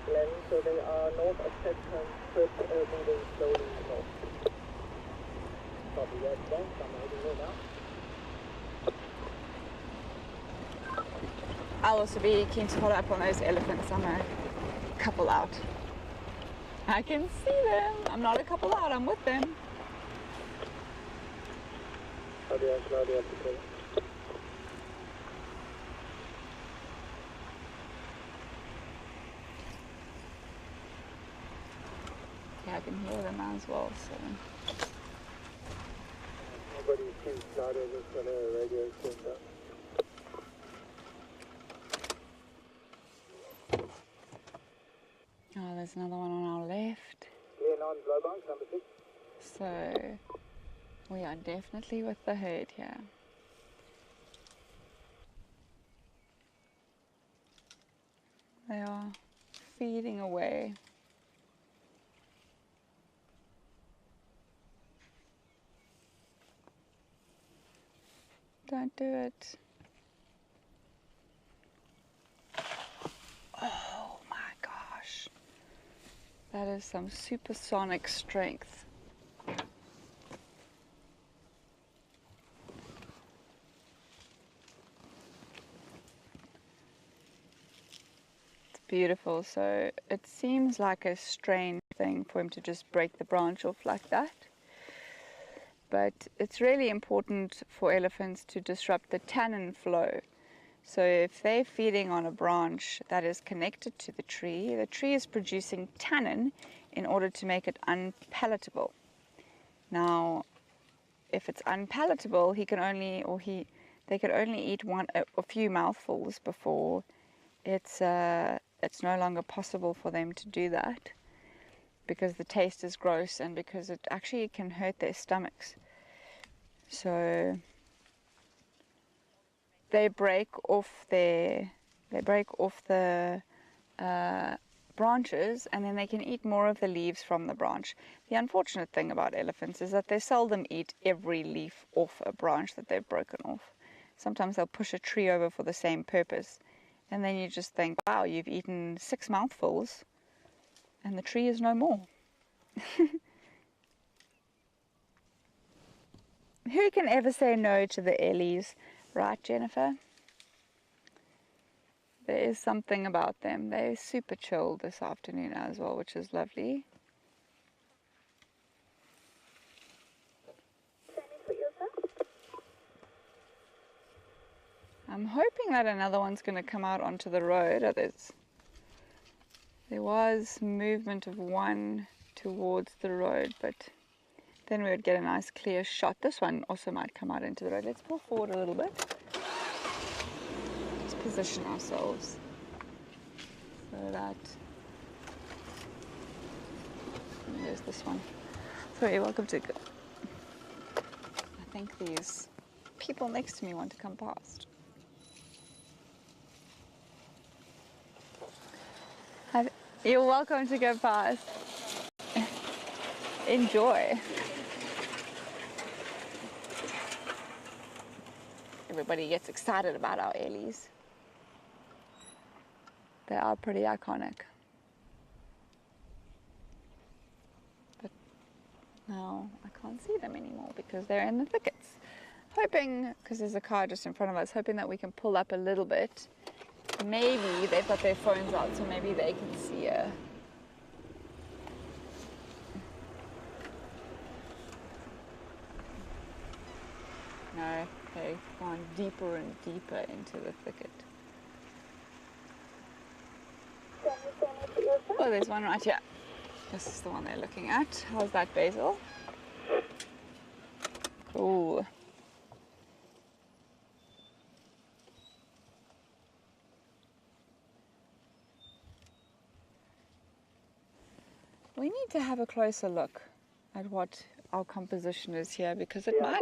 Glenn, so they are north of Chester, moving slowly north. Copy that, Glen. I'm heading there now. I'll also be keen to follow up on those elephants. I'm a couple out. I can see them. I'm not a couple out, I'm with them. Claudia, okay. Yeah, I can hear them as well, so. Nobody sees Claudia, just got a radio turned up. Oh, there's another one on our left. Clear 9 Glowbunks, number 6. So, we are definitely with the herd here. They are feeding away. Don't do it. Oh my gosh. That is some supersonic strength. It's beautiful. So it seems like a strange thing for him to just break the branch off like that. But it's really important for elephants to disrupt the tannin flow. So if they're feeding on a branch that is connected to the tree is producing tannin in order to make it unpalatable. Now, if it's unpalatable, they can only eat a few mouthfuls before it's no longer possible for them to do that, because the taste is gross and because it actually can hurt their stomachs. So they break off the branches, and then they can eat more of the leaves from the branch. The unfortunate thing about elephants is that they seldom eat every leaf off a branch that they've broken off. Sometimes they'll push a tree over for the same purpose, and then you just think, wow, you've eaten 6 mouthfuls and the tree is no more. Who can ever say no to the Ellies, right, Jennifer? There is something about them. They're super chilled this afternoon as well, which is lovely. I'm hoping that another one's going to come out onto the road. There was movement of one towards the road, but then we would get a nice clear shot. This one also might come out into the road. Let's pull forward a little bit. Let's position ourselves so that... There's this one. Sorry, welcome to... I think these people next to me want to come past. You're welcome to go past. Enjoy. Everybody gets excited about our Ellies. They are pretty iconic. But now I can't see them anymore because they're in the thickets. Hoping, because there's a car just in front of us, hoping that we can pull up a little bit. Maybe they've got their phones out, so maybe they can see a... No, they've gone deeper and deeper into the thicket. Oh, there's one right here. This is the one they're looking at. How's that, Basil? Cool. We need to have a closer look at what our composition is here, because it might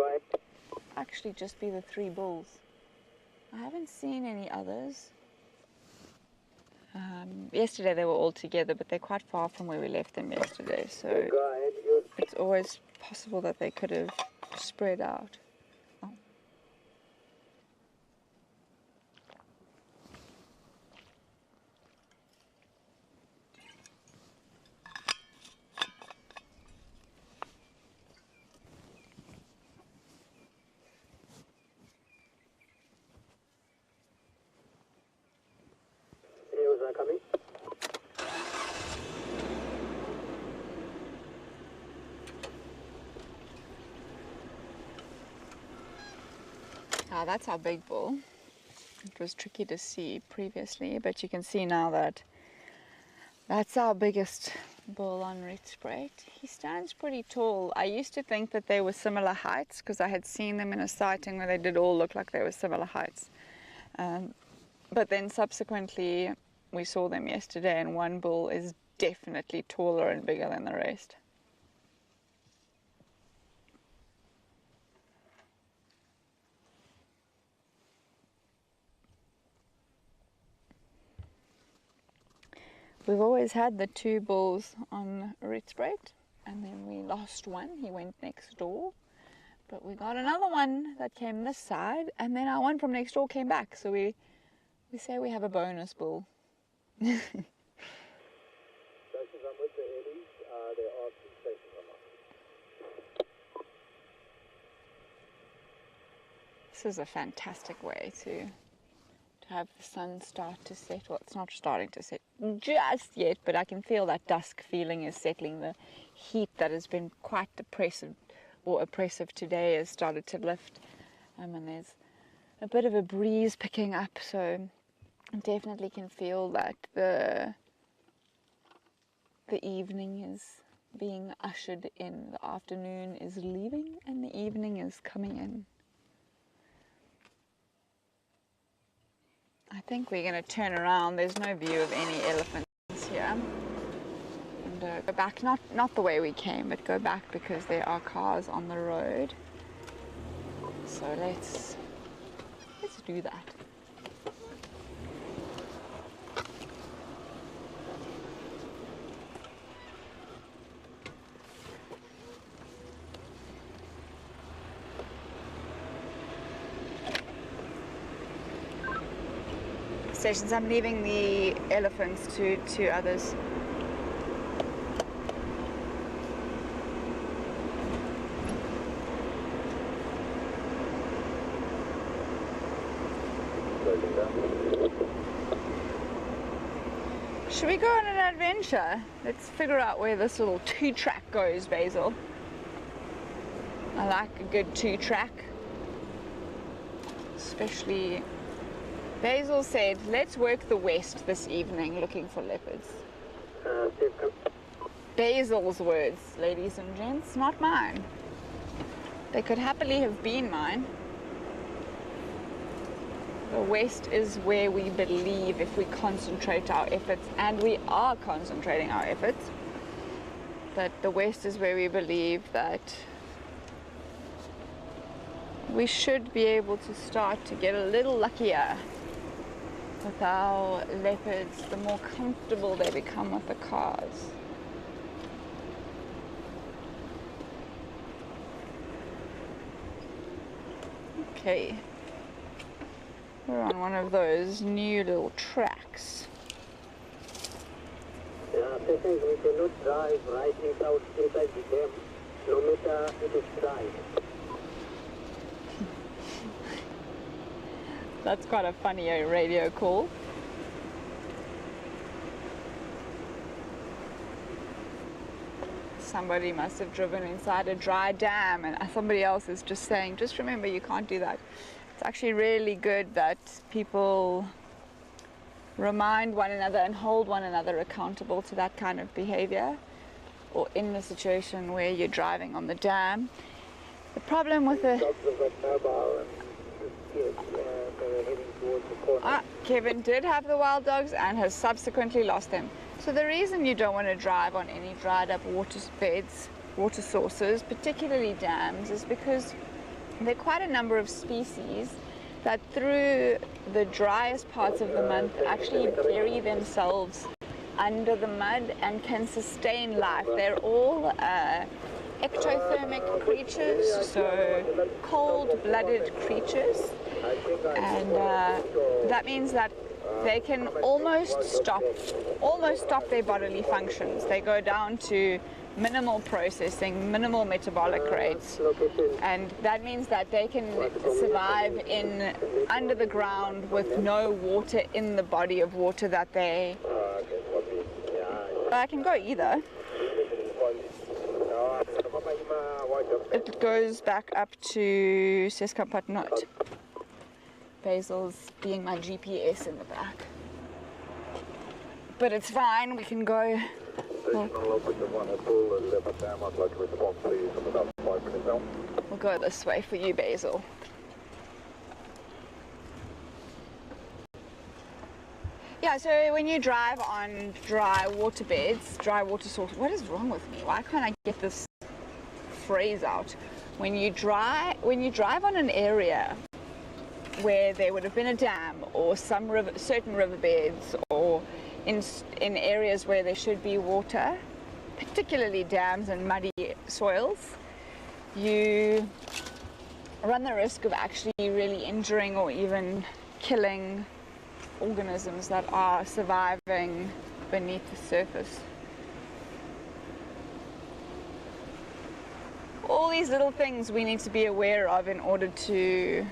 actually just be the 3 bulls. I haven't seen any others. Yesterday they were all together, but they're quite far from where we left them yesterday, so it's always possible that they could have spread out. Oh. Coming. Ah, that's our big bull. It was tricky to see previously, but you can see now that that's our biggest bull on Rietspruit. He stands pretty tall. I used to think that they were similar heights because I had seen them in a sighting where they did all look like they were similar heights. But then subsequently we saw them yesterday, and one bull is definitely taller and bigger than the rest. We've always had the 2 bulls on Rietspruit, and then we lost one. He went next door, but we got another one that came this side, and then our one from next door came back. So we say we have a bonus bull. Stations I'm with the Eddies, there are 2 stations I'm on. This is a fantastic way to have the sun start to set. Well, it's not starting to set just yet, but I can feel that dusk feeling is settling. The heat that has been quite oppressive today has started to lift, and there's a bit of a breeze picking up, so I definitely can feel that the evening is being ushered in. The afternoon is leaving and the evening is coming in. I think we're going to turn around. There's no view of any elephants here. And go back, not the way we came, but go back because there are cars on the road. So let's do that. Stations. I'm leaving the elephants to others. Should we go on an adventure? Let's figure out where this little 2-track goes, Basil. I like a good 2-track. Especially, Basil said, let's work the west this evening looking for leopards. Basil's words, ladies and gents, not mine. They could happily have been mine. The west is where we believe if we concentrate our efforts, and we are concentrating our efforts, but the west is where we believe that we should be able to start to get a little luckier with our leopards, the more comfortable they become with the cars. Okay. We're on one of those new little tracks. There are sections we cannot drive right inside the dam, no matter it is dry. That's quite a funny radio call. Somebody must have driven inside a dry dam, and somebody else is just saying, just remember you can't do that. It's actually really good that people remind one another and hold one another accountable to that kind of behavior, or in the situation where you're driving on the dam. The problem with the... Kevin did have the wild dogs and has subsequently lost them. So the reason you don't want to drive on any dried up water beds water sources, particularly dams, is because there are quite a number of species that through the driest parts of the month actually bury themselves under the mud and can sustain life. They're all ectothermic creatures, so cold-blooded creatures, and that means that they can almost stop their bodily functions. They go down to minimal processing, minimal metabolic rates, and that means that they can survive under the ground with no water in the body of water that they... I can go either. It goes back up to Seskampat. Basil's being my GPS in the back. But it's fine, we can go. We'll go this way for you, Basil. Yeah, so when you drive on dry water beds, dry water sources, what is wrong with me? Why can't I get this phrase out? When you drive on an area where there would have been a dam or certain riverbeds, or in areas where there should be water, particularly dams and muddy soils, you run the risk of actually really injuring or even killing organisms that are surviving beneath the surface. All these little things we need to be aware of in order to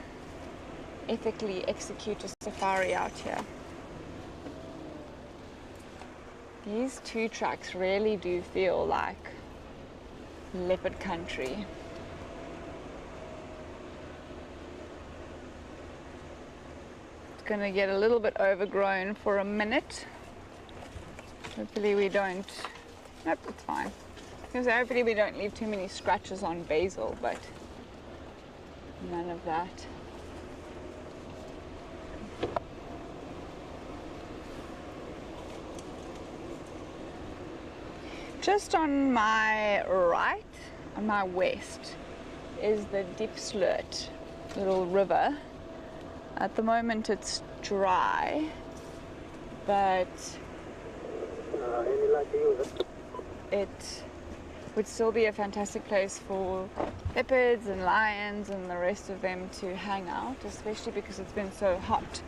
ethically execute a safari out here. These two tracks really do feel like leopard country. It's going to get a little bit overgrown for a minute. Hopefully we don't... Nope, it's fine. Because hopefully we don't leave too many scratches on Basil, but none of that. Just on my right, on my west, is the Diepsloot little river. At the moment it's dry, but it would still be a fantastic place for leopards and lions and the rest of them to hang out, especially because it's been so hot.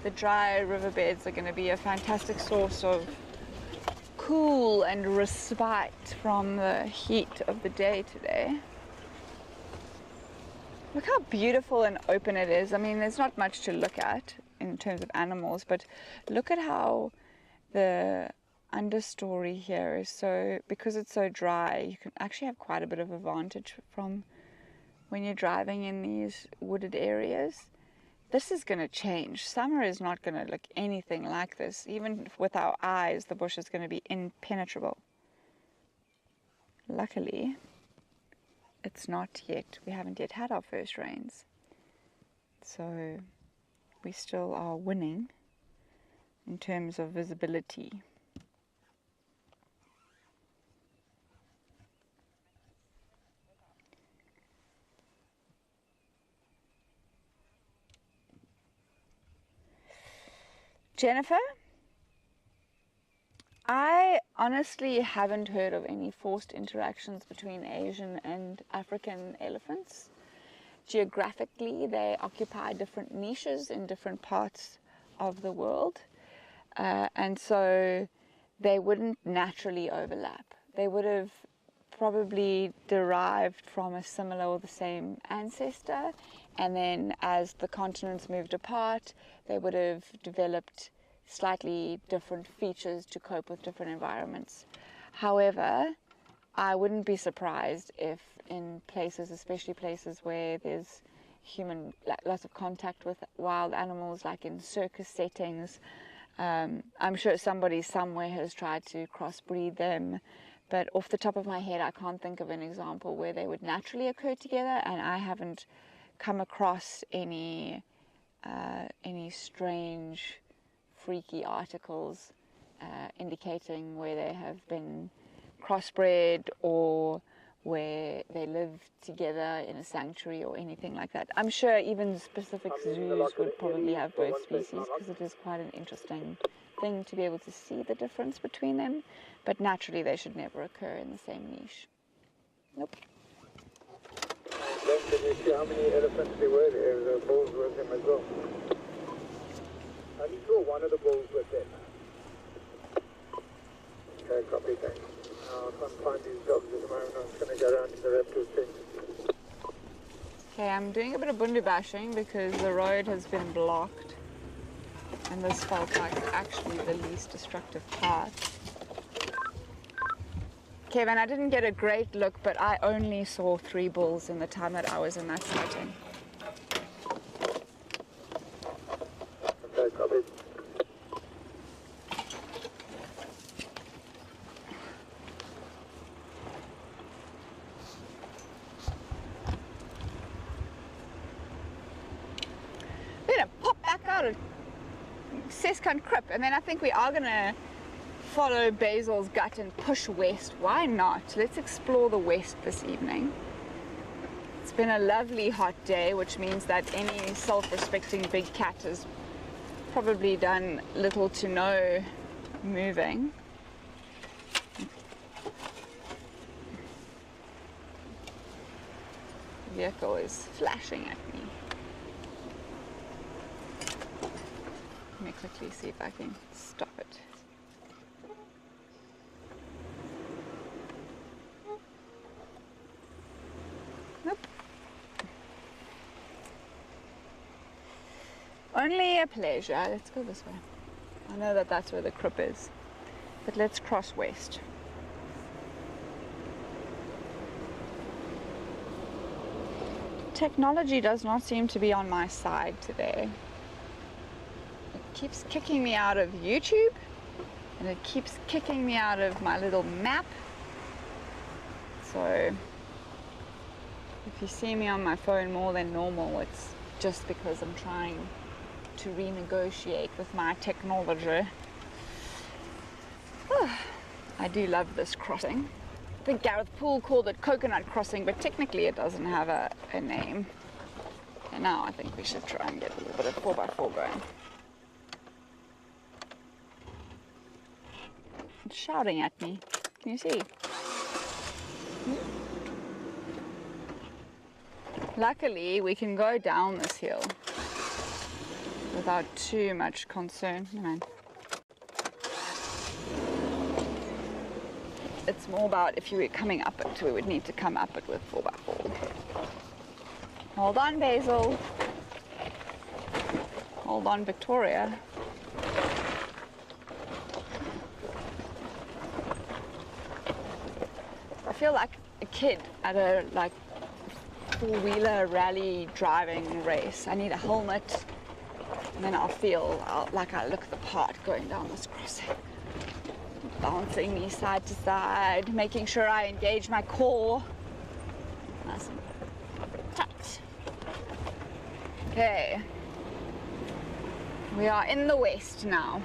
The dry riverbeds are going to be a fantastic source of cool and respite from the heat of the day today. Look how beautiful and open it is. I mean, there's not much to look at in terms of animals, but look at how the understory here is so, because it's so dry, you can actually have quite a bit of advantage from when you're driving in these wooded areas. This is going to change. Summer is not going to look anything like this. Even with our eyes, the bush is going to be impenetrable. Luckily, it's not yet. We haven't yet had our first rains. So we still are winning in terms of visibility. Jennifer, I honestly haven't heard of any forced interactions between Asian and African elephants. Geographically, they occupy different niches in different parts of the world, and so they wouldn't naturally overlap. They would have probably derived from a similar or the same ancestor, and then as the continents moved apart, they would have developed slightly different features to cope with different environments. However, I wouldn't be surprised if in places, especially places where there's lots of contact with wild animals, like in circus settings, I'm sure somebody somewhere has tried to crossbreed them, but off the top of my head I can't think of an example where they would naturally occur together, and I haven't come across any strange, freaky articles indicating where they have been crossbred or where they live together in a sanctuary or anything like that. I'm sure even specific zoos would probably have both species, because it is quite an interesting thing to be able to see the difference between them, but naturally they should never occur in the same niche. Nope. Then did you see how many elephants there were there? The bulls with them as well. I saw one of the bulls with them. Okay, copy, thanks. I can't find these dogs at the moment. I'm just going to go around to the raptor thing. Okay, I'm doing a bit of bundu bashing because the road has been blocked, and this felt like actually the least destructive part. Kevin, I didn't get a great look, but I only saw 3 bulls in the time that I was in that sighting. Okay, copy. We're gonna pop back out of Seskant Crip, and then I think we are gonna follow Basil's gut and push west. Why not? Let's explore the west this evening. It's been a lovely hot day, which means that any self-respecting big cat has probably done little to no moving. The vehicle is flashing at me. Let me quickly see if I can stop it. Nope. Only a pleasure. Let's go this way. I know that that's where the crib is, but let's cross west. Technology does not seem to be on my side today. It keeps kicking me out of YouTube, and it keeps kicking me out of my little map. So if you see me on my phone more than normal, it's just because I'm trying to renegotiate with my technology. I do love this crossing. I think Gareth Poole called it Coconut Crossing, but technically it doesn't have a name. And now I think we should try and get a little bit of 4x4 going. It's shouting at me. Can you see? Luckily, we can go down this hill without too much concern. It's more about if you were coming up it, we would need to come up it with 4x4. Hold on, Basil. Hold on, Victoria. I feel like a kid at a four-wheeler rally driving race. I need a helmet, and then I'll feel like I look the part going down this crossing. Bouncing me side to side, making sure I engage my core. Nice and tight. Okay. We are in the west now.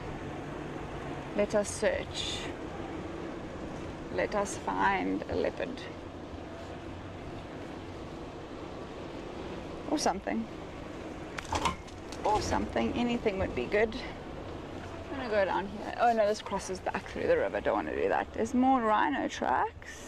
Let us search. Let us find a leopard. Or something. Or something. Anything would be good. I'm gonna go down here. Oh no, this crosses back through the river. Don't want to do that. There's more rhino tracks.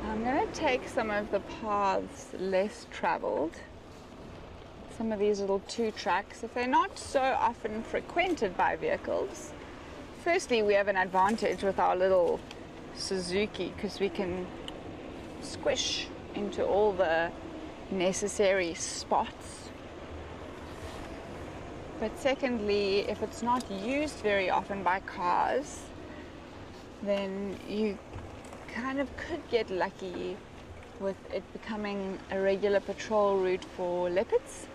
I'm going to take some of the paths less traveled, some of these little 2 tracks. If they're not so often frequented by vehicles, firstly we have an advantage with our little Suzuki because we can squish into all the necessary spots. But secondly, if it's not used very often by cars, then you kind of could get lucky with it becoming a regular patrol route for leopards.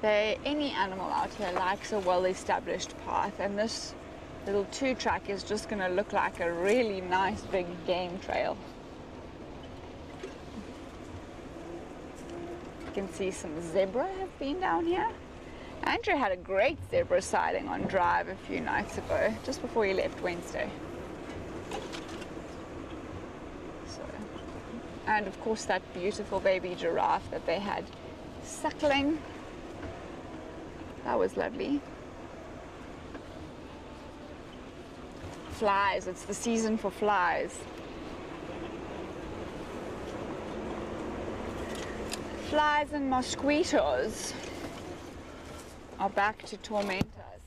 any animal out here likes a well-established path, and this little 2-track is just going to look like a really nice big game trail. You can see some zebra have been down here. Andrew had a great zebra sighting on drive a few nights ago, just before he left Wednesday. So, and of course that beautiful baby giraffe that they had suckling. That was lovely. Flies, it's the season for flies. Flies and mosquitoes are back to torment us.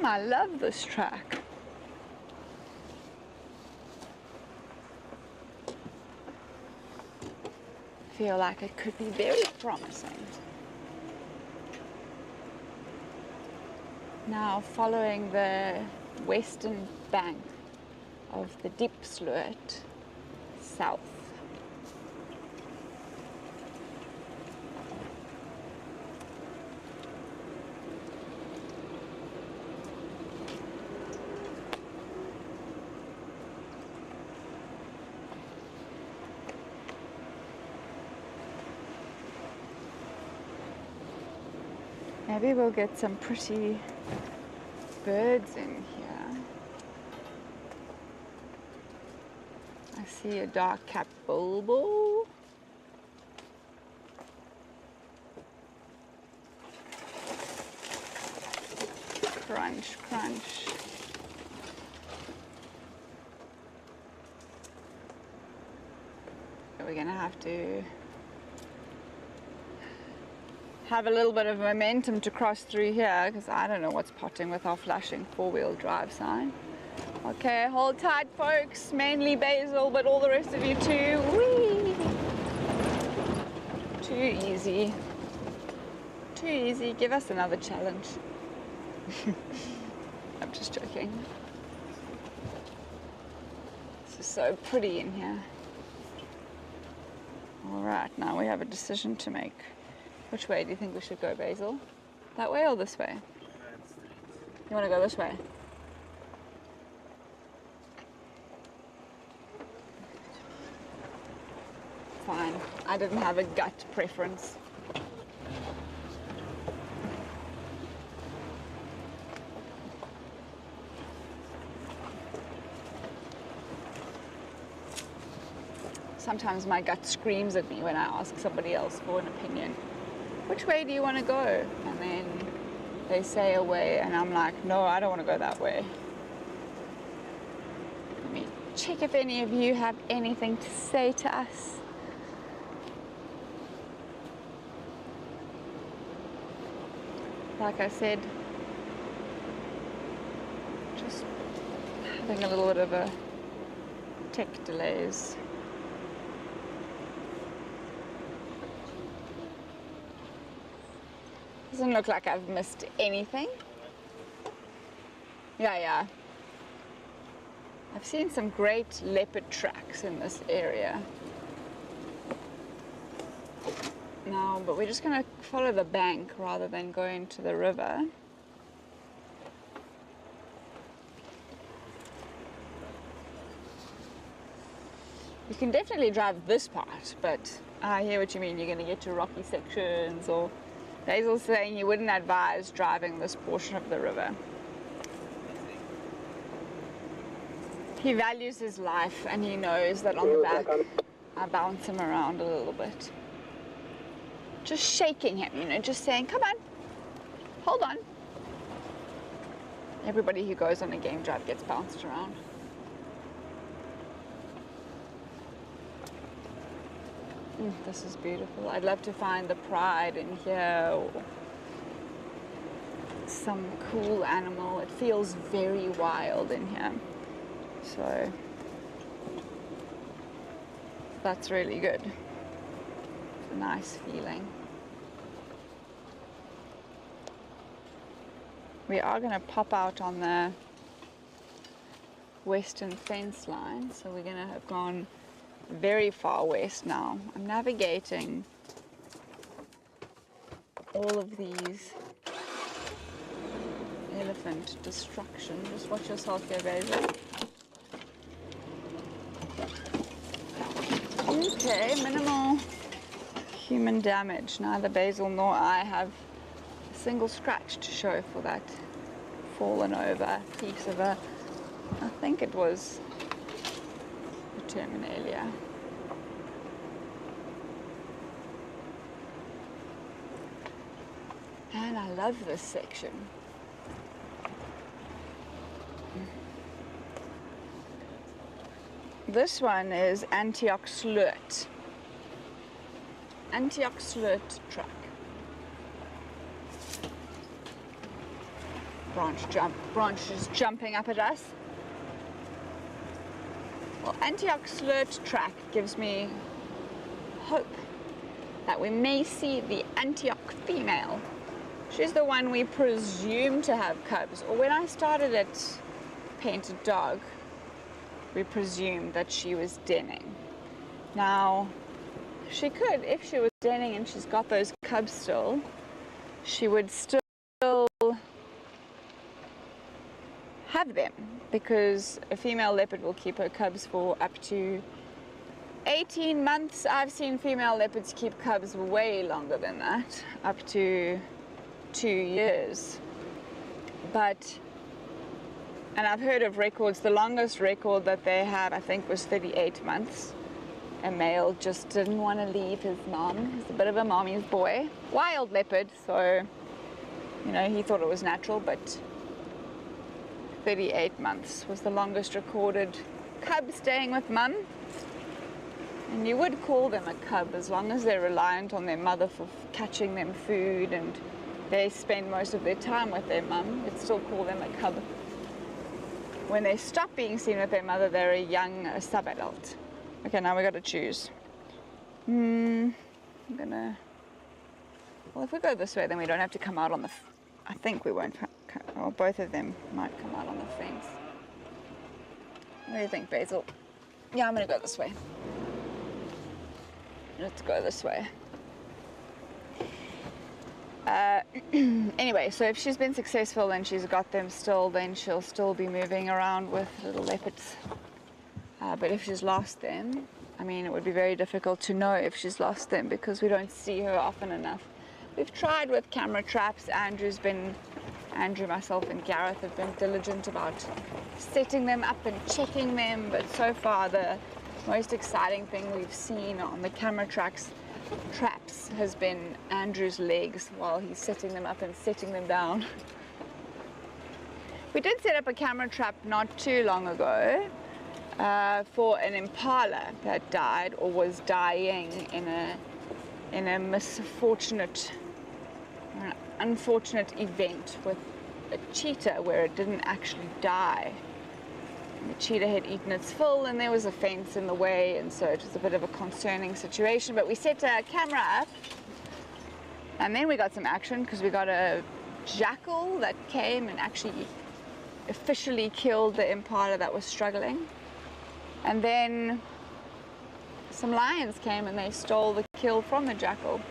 I love this track. I feel like it could be very promising. Now following the western bank of the Diepsloot south. Maybe we'll get some pretty birds in here. I see a dark-capped bulbul. Crunch, crunch. We're gonna have to have a little bit of momentum to cross through here, because I don't know what's potting with our flashing 4-wheel drive sign. Okay, hold tight folks, mainly Basil, but all the rest of you too. Whee! Too easy. Too easy, give us another challenge. I'm just joking. This is so pretty in here. Alright, now we have a decision to make. Which way do you think we should go, Basil? That way or this way? You want to go this way? Fine. I didn't have a gut preference. Sometimes my gut screams at me when I ask somebody else for an opinion. Which way do you want to go? And then they say a way, and I'm like, no, I don't want to go that way. Let me check if any of you have anything to say to us. Like I said, just having a little bit of a tech delays. Doesn't look like I've missed anything. Yeah. I've seen some great leopard tracks in this area. Now, but we're just going to follow the bank rather than go into the river. You can definitely drive this part, but I hear what you mean. You're going to get to rocky sections, or Basil's saying he wouldn't advise driving this portion of the river. He values his life, and he knows that on the back I bounce him around a little bit. Just shaking him, you know, just saying, come on, hold on. Everybody who goes on a game drive gets bounced around. This is beautiful. I'd love to find the pride in here, or some cool animal. It feels very wild in here. So that's really good. It's a nice feeling. We are going to pop out on the western fence line, so we're going to have gone very far west now. I'm navigating all of these elephant destruction. Just watch yourself here, Basil. Okay, minimal human damage. Neither Basil nor I have a single scratch to show for that fallen over piece of a, I think it was a Terminalia. And I love this section. This one is Antioch Sloot. Antioch Sloot track. Branches jumping up at us. Well, Antioch Sloot track gives me hope that we may see the Antioch female. She's the one we presume to have cubs, or when I started at Painted Dog, we presumed that she was denning. Now, she could, if she was denning and she's got those cubs still, she would still have them, because a female leopard will keep her cubs for up to 18 months. I've seen female leopards keep cubs way longer than that, up to 2 years. And I've heard of records, the longest record that they had, I think, was 38 months. A male just didn't want to leave his mom. He's a bit of a mommy's boy. Wild leopard, so, you know, he thought it was natural, but 38 months was the longest recorded cub staying with mum. And you would call them a cub as long as they're reliant on their mother for catching them food and they spend most of their time with their mum. You'd still call them a cub. When they stop being seen with their mother, they're a young sub-adult. Okay, now we got to choose. I'm gonna. Well, if we go this way, then we don't have to come out on the. I think we won't. Well, both of them might come out on the fence. What do you think, Basil? Yeah, I'm gonna go this way. Let's go this way. Anyway, so if she's been successful and she's got them still, then she'll still be moving around with little leopards. But if she's lost them, I mean, it would be very difficult to know if she's lost them because we don't see her often enough. We've tried with camera traps. Andrew, myself, and Gareth have been diligent about setting them up and checking them, but so far the most exciting thing we've seen on the camera traps has been Andrew's legs while he's setting them up and setting them down. We did set up a camera trap not too long ago for an impala that died or was dying in a unfortunate event with a cheetah where it didn't actually die. The cheetah had eaten its fill and there was a fence in the way, and so it was a bit of a concerning situation, but we set a camera up and then we got some action because we got a jackal that came and actually officially killed the impala that was struggling, and then some lions came and they stole the kill from the jackal.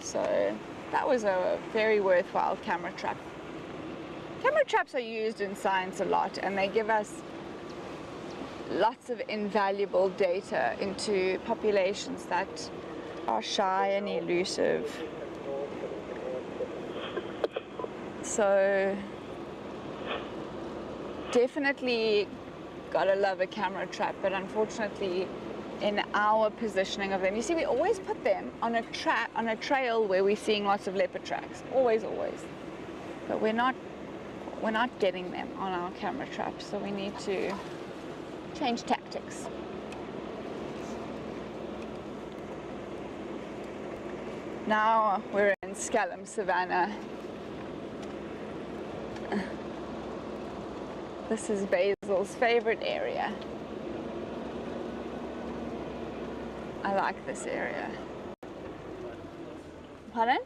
So that was a very worthwhile camera trap. Camera traps are used in science a lot, and they give us lots of invaluable data into populations that are shy and elusive. So definitely gotta love a camera trap, but unfortunately in our positioning of them, you see, we always put them on a trail where we're seeing lots of leopard tracks, always, but we're not getting them on our camera traps, so we need to change tactics. Now we're in Scallum Savannah. This is Basil's favorite area. I like this area. Pardon?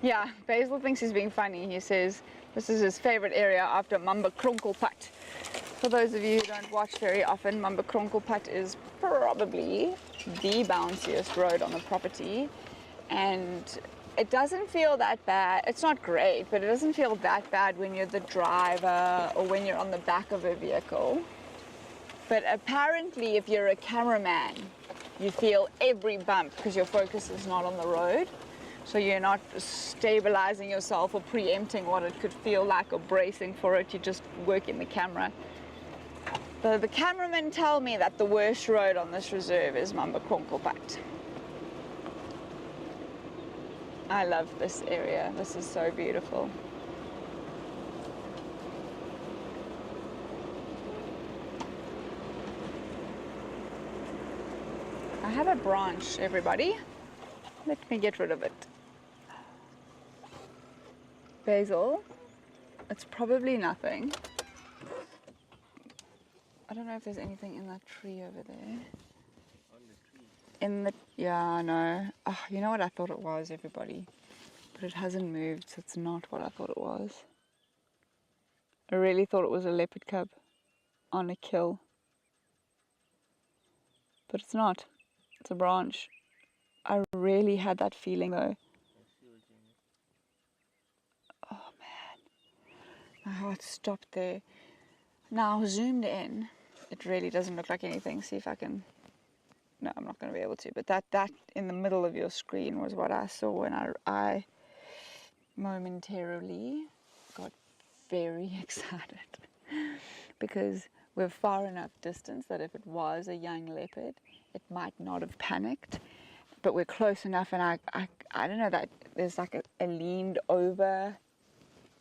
Yeah, Basil thinks he's being funny. He says this is his favorite area after Mamba Kronkelpad. For those of you who don't watch very often, Mamba Kronkelpad is probably the bounciest road on the property, and it doesn't feel that bad. It's not great, but it doesn't feel that bad when you're the driver or when you're on the back of a vehicle. But apparently if you're a cameraman, you feel every bump because your focus is not on the road. So you're not stabilizing yourself or preempting what it could feel like or bracing for it. You're just working the camera. The cameramen tell me that the worst road on this reserve is Mamba Kronkelpad. I love this area. This is so beautiful. I have a branch, everybody. Let me get rid of it. Basil, it's probably nothing. I don't know if there's anything in that tree over there. Yeah, I know. Oh, you know what I thought it was, everybody? But it hasn't moved, so it's not what I thought it was. I really thought it was a leopard cub on a kill. But it's not. It's a branch. I really had that feeling though. Oh man. My heart stopped there. Now zoomed in, it really doesn't look like anything. See if I can... No, I'm not going to be able to. But that in the middle of your screen was what I saw when I momentarily got very excited. Because we're far enough distance that if it was a young leopard, it might not have panicked. But we're close enough, and I don't know, that there's like a leaned over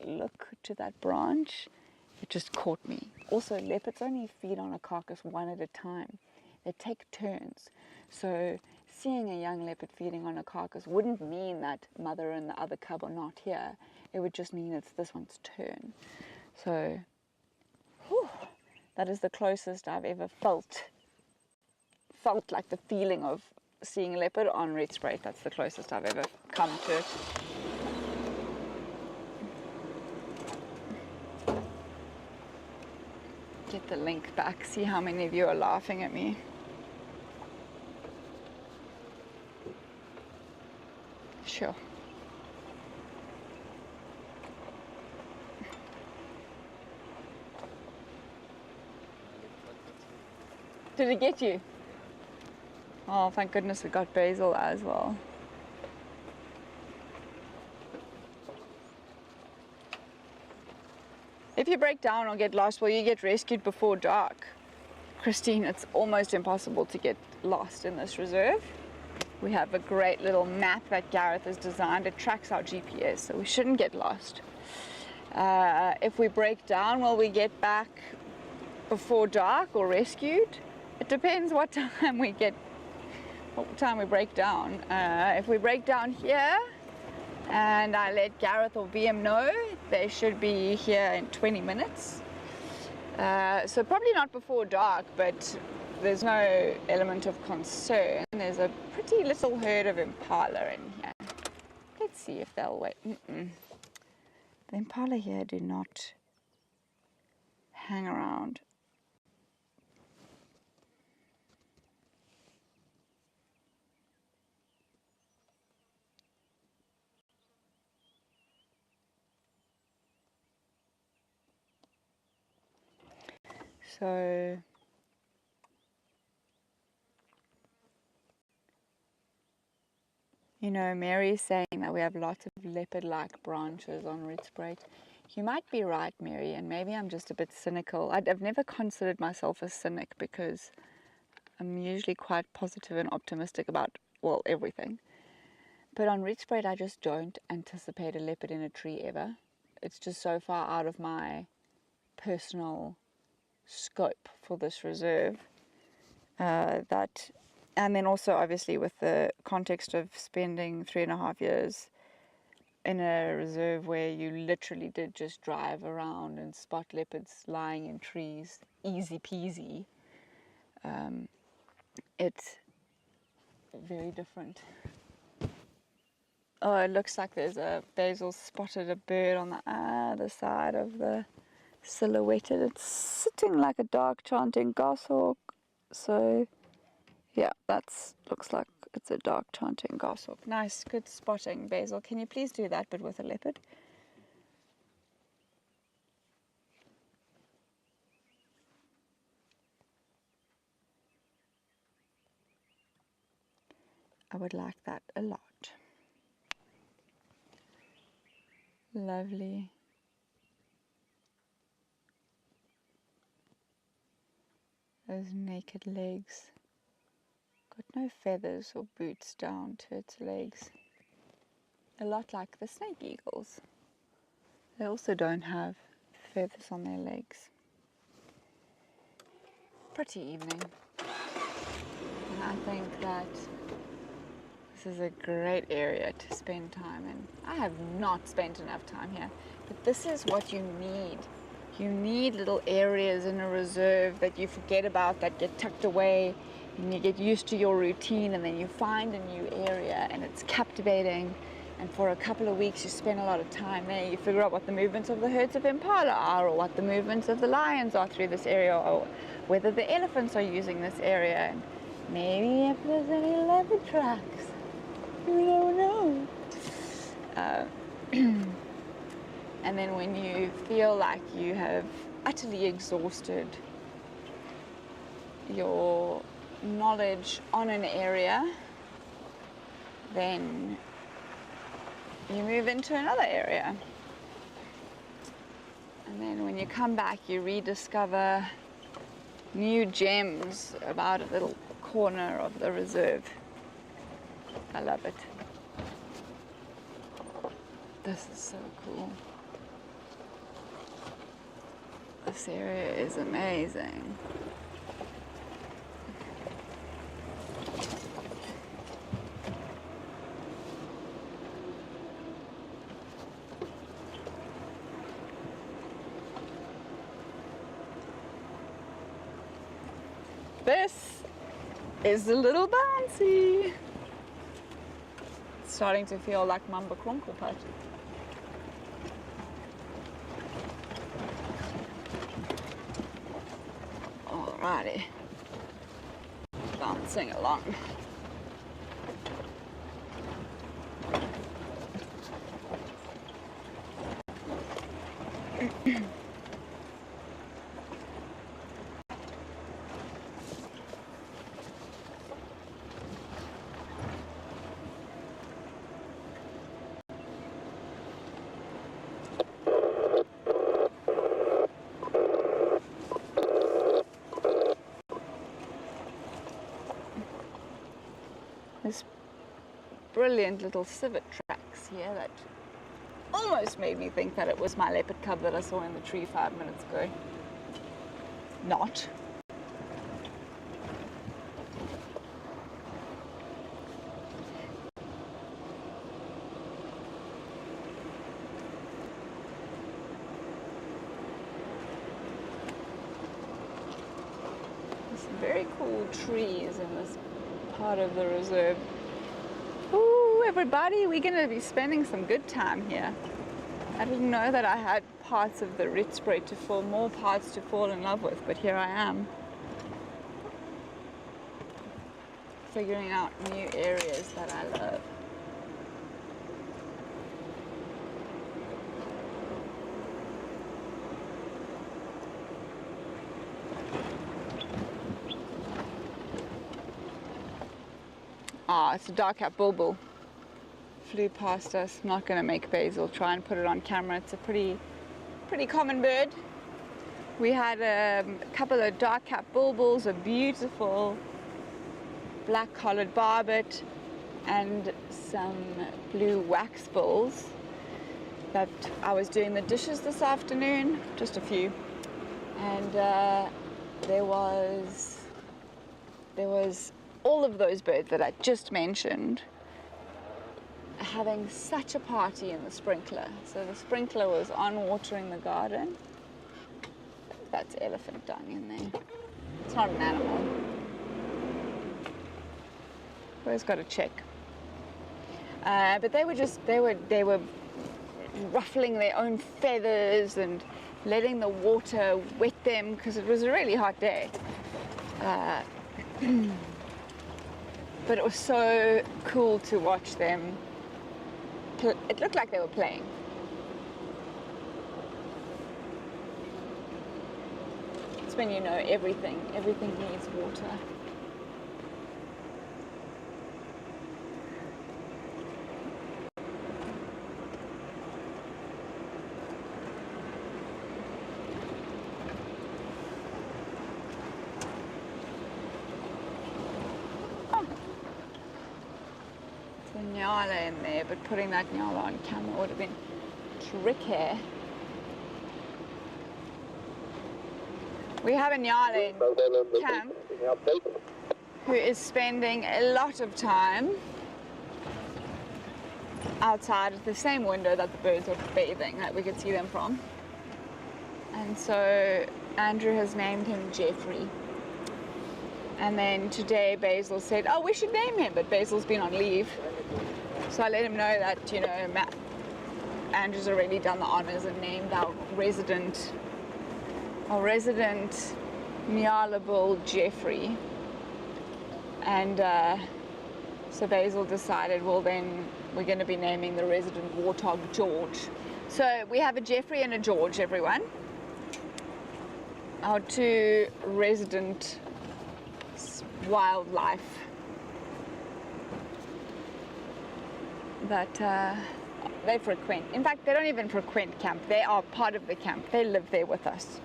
look to that branch. It just caught me. Also, leopards only feed on a carcass one at a time. They take turns. So seeing a young leopard feeding on a carcass wouldn't mean that mother and the other cub are not here. It would just mean it's this one's turn. So, whew, that is the closest I've ever felt like the feeling of seeing a leopard on Rietspruit. That's the closest I've ever come to it. Get the link back, see how many of you are laughing at me. Sure. Did it get you? Oh, thank goodness it got Basil as well. If you break down or get lost, will you get rescued before dark? Christine, it's almost impossible to get lost in this reserve. We have a great little map that Gareth has designed. It tracks our GPS, so we shouldn't get lost. If we break down, will we get back before dark or rescued? It depends what time we break down. If we break down here, and I let Gareth or VM know, they should be here in 20 minutes. So probably not before dark, but there's no element of concern. There's a pretty little herd of impala in here. Let's see if they'll wait. The impala here do not hang around. So you know, Mary's saying that we have lots of leopard-like branches on Rietspruit. You might be right, Mary, and maybe I'm just a bit cynical. I've never considered myself a cynic because I'm usually quite positive and optimistic about, well, everything. But on Rietspruit, I just don't anticipate a leopard in a tree ever. It's just so far out of my personal scope for this reserve that... And then also, obviously, with the context of spending 3.5 years in a reserve where you literally did just drive around and spot leopards lying in trees, easy peasy, it's very different. Oh, it looks like there's a Basil spotted a bird on the other side of the silhouetted. It's sitting like a dark chanting goshawk. So yeah, looks like it's a dark chanting goshawk. Nice, good spotting, Basil. Can you please do that, but with a leopard? I would like that a lot. Lovely. Those naked legs. Got no feathers or boots down to its legs. A lot like the snake eagles. They also don't have feathers on their legs. Pretty evening. And I think that this is a great area to spend time in. I have not spent enough time here, but this is what you need. You need little areas in a reserve that you forget about, that get tucked away, and you get used to your routine, and then you find a new area and it's captivating. And for a couple of weeks you spend a lot of time there. You figure out what the movements of the herds of impala are, or what the movements of the lions are through this area, or whether the elephants are using this area, and maybe if there's any leopard tracks. You don't know. And then when you feel like you have utterly exhausted your knowledge on an area, then you move into another area. And then when you come back, you rediscover new gems about a little corner of the reserve. I love it. This is so cool. This area is amazing. This is a little bouncy. It's starting to feel like Mamba Kronkelpad. Alrighty, bouncing along. This brilliant little civet tracks here that almost made me think that it was my leopard cub that I saw in the tree 5 minutes ago. Not. There's some very cool trees in this part of the reserve. Ooh, everybody, we're going to be spending some good time here. I didn't know that I had parts of the Rietspruit to fall, more parts to fall in love with, but here I am. Figuring out new areas that I love. Ah, it's a dark-capped bulbul. Flew past us. I'm not going to make Basil try and put it on camera. It's a pretty common bird. We had a couple of dark-capped bulbuls, a beautiful black-collared barbet, and some blue waxbills that I was doing the dishes this afternoon, just a few. And there was all of those birds that I just mentioned having such a party in the sprinkler. So the sprinkler was on watering the garden. That's elephant dung in there. It's not an animal. Always got to check. But they were ruffling their own feathers and letting the water wet them because it was a really hot day. But it was so cool to watch them. It looked like they were playing. It's when you know everything needs water. Nyala in there, but putting that nyala on camera would have been tricky. We have a nyala in camp who is spending a lot of time outside at the same window that the birds are bathing, that we could see them from. And so Andrew has named him Jeffrey. And then today Basil said, oh, we should name him, but Basil's been on leave. So I let him know that, you know, Andrew's already done the honors and named our resident Nyala bull Jeffrey. And so Basil decided, well then we're going to be naming the resident warthog George. So we have a Jeffrey and a George, everyone. Our two resident wildlife that they frequent. In fact, they don't even frequent camp. They are part of the camp. They live there with us.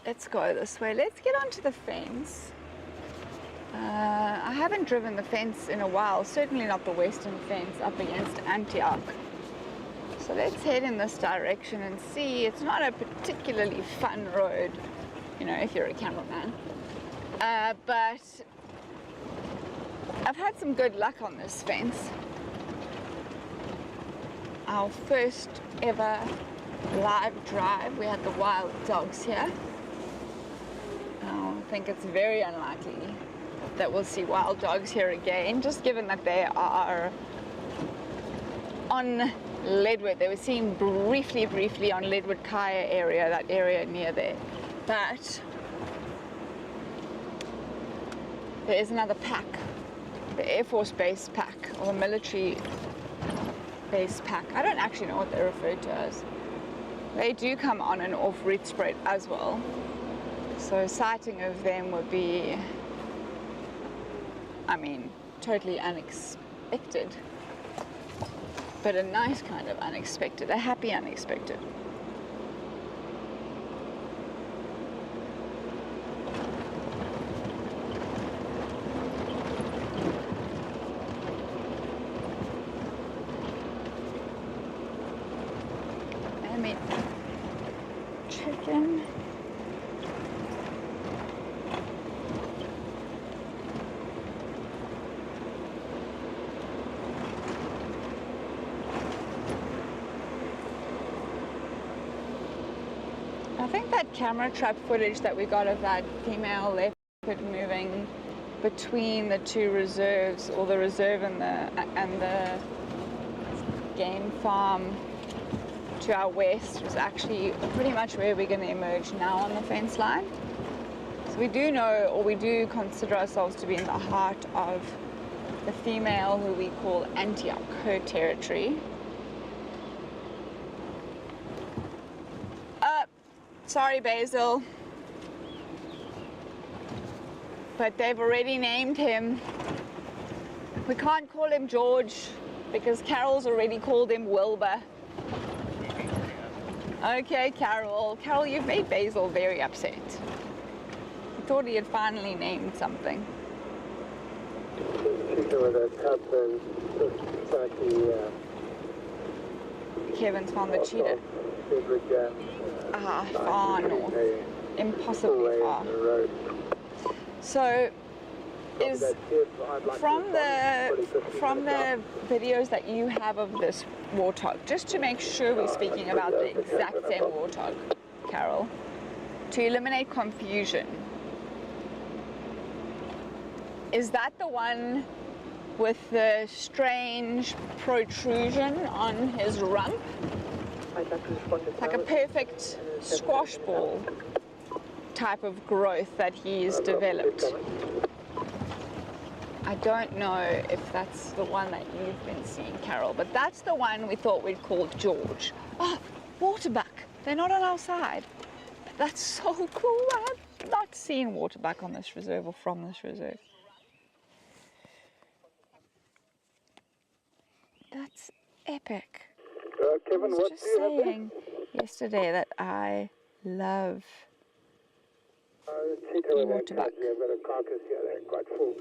Let's go this way. Let's get onto the fence. I haven't driven the fence in a while, certainly not the western fence up against Antioch. So let's head in this direction and see. It's not a particularly fun road, you know, if you're a cameraman. But I've had some good luck on this fence. Our first ever live drive, we had the wild dogs here. I think it's very unlikely that we'll see wild dogs here again, just given that they are on Leadwood. They were seen briefly on Leadwood Kaya area, that area near there. But there is another pack, the Air Force Base pack, or the military base pack. I don't actually know what they're referred to as. They do come on and off Rietspruit as well. So a sighting of them would be, I mean, totally unexpected. But a nice kind of unexpected, a happy unexpected. Let me check in. I think that camera trap footage that we got of that female leopard moving between the two reserves, or the reserve and the game farm to our west, was actually pretty much where we're going to emerge now on the fence line. So we do know, or we do consider ourselves to be in the heart of the female who we call Antioch, her territory. Sorry, Basil, but they've already named him. We can't call him George because Carol's already called him Wilbur. Okay, Carol. Carol, you've made Basil very upset. He thought he had finally named something. Kevin's found the cheetah. Far north, impossibly far. So, is from the videos that you have of this warthog, just to make sure we're speaking about the exact same warthog, Carol, to eliminate confusion, is that the one with the strange protrusion on his rump. Like a perfect squash ball type of growth that he's developed. I don't know if that's the one that you've been seeing, Carol, but that's the one we thought we'd call George. Oh, Waterbuck. They're not on our side. That's so cool. I have not seen Waterbuck on this reserve or from this reserve. That's epic. Kevin, I was what just do you have there? saying yesterday that I love Waterbuck. I've got a carcass here, they're quite full.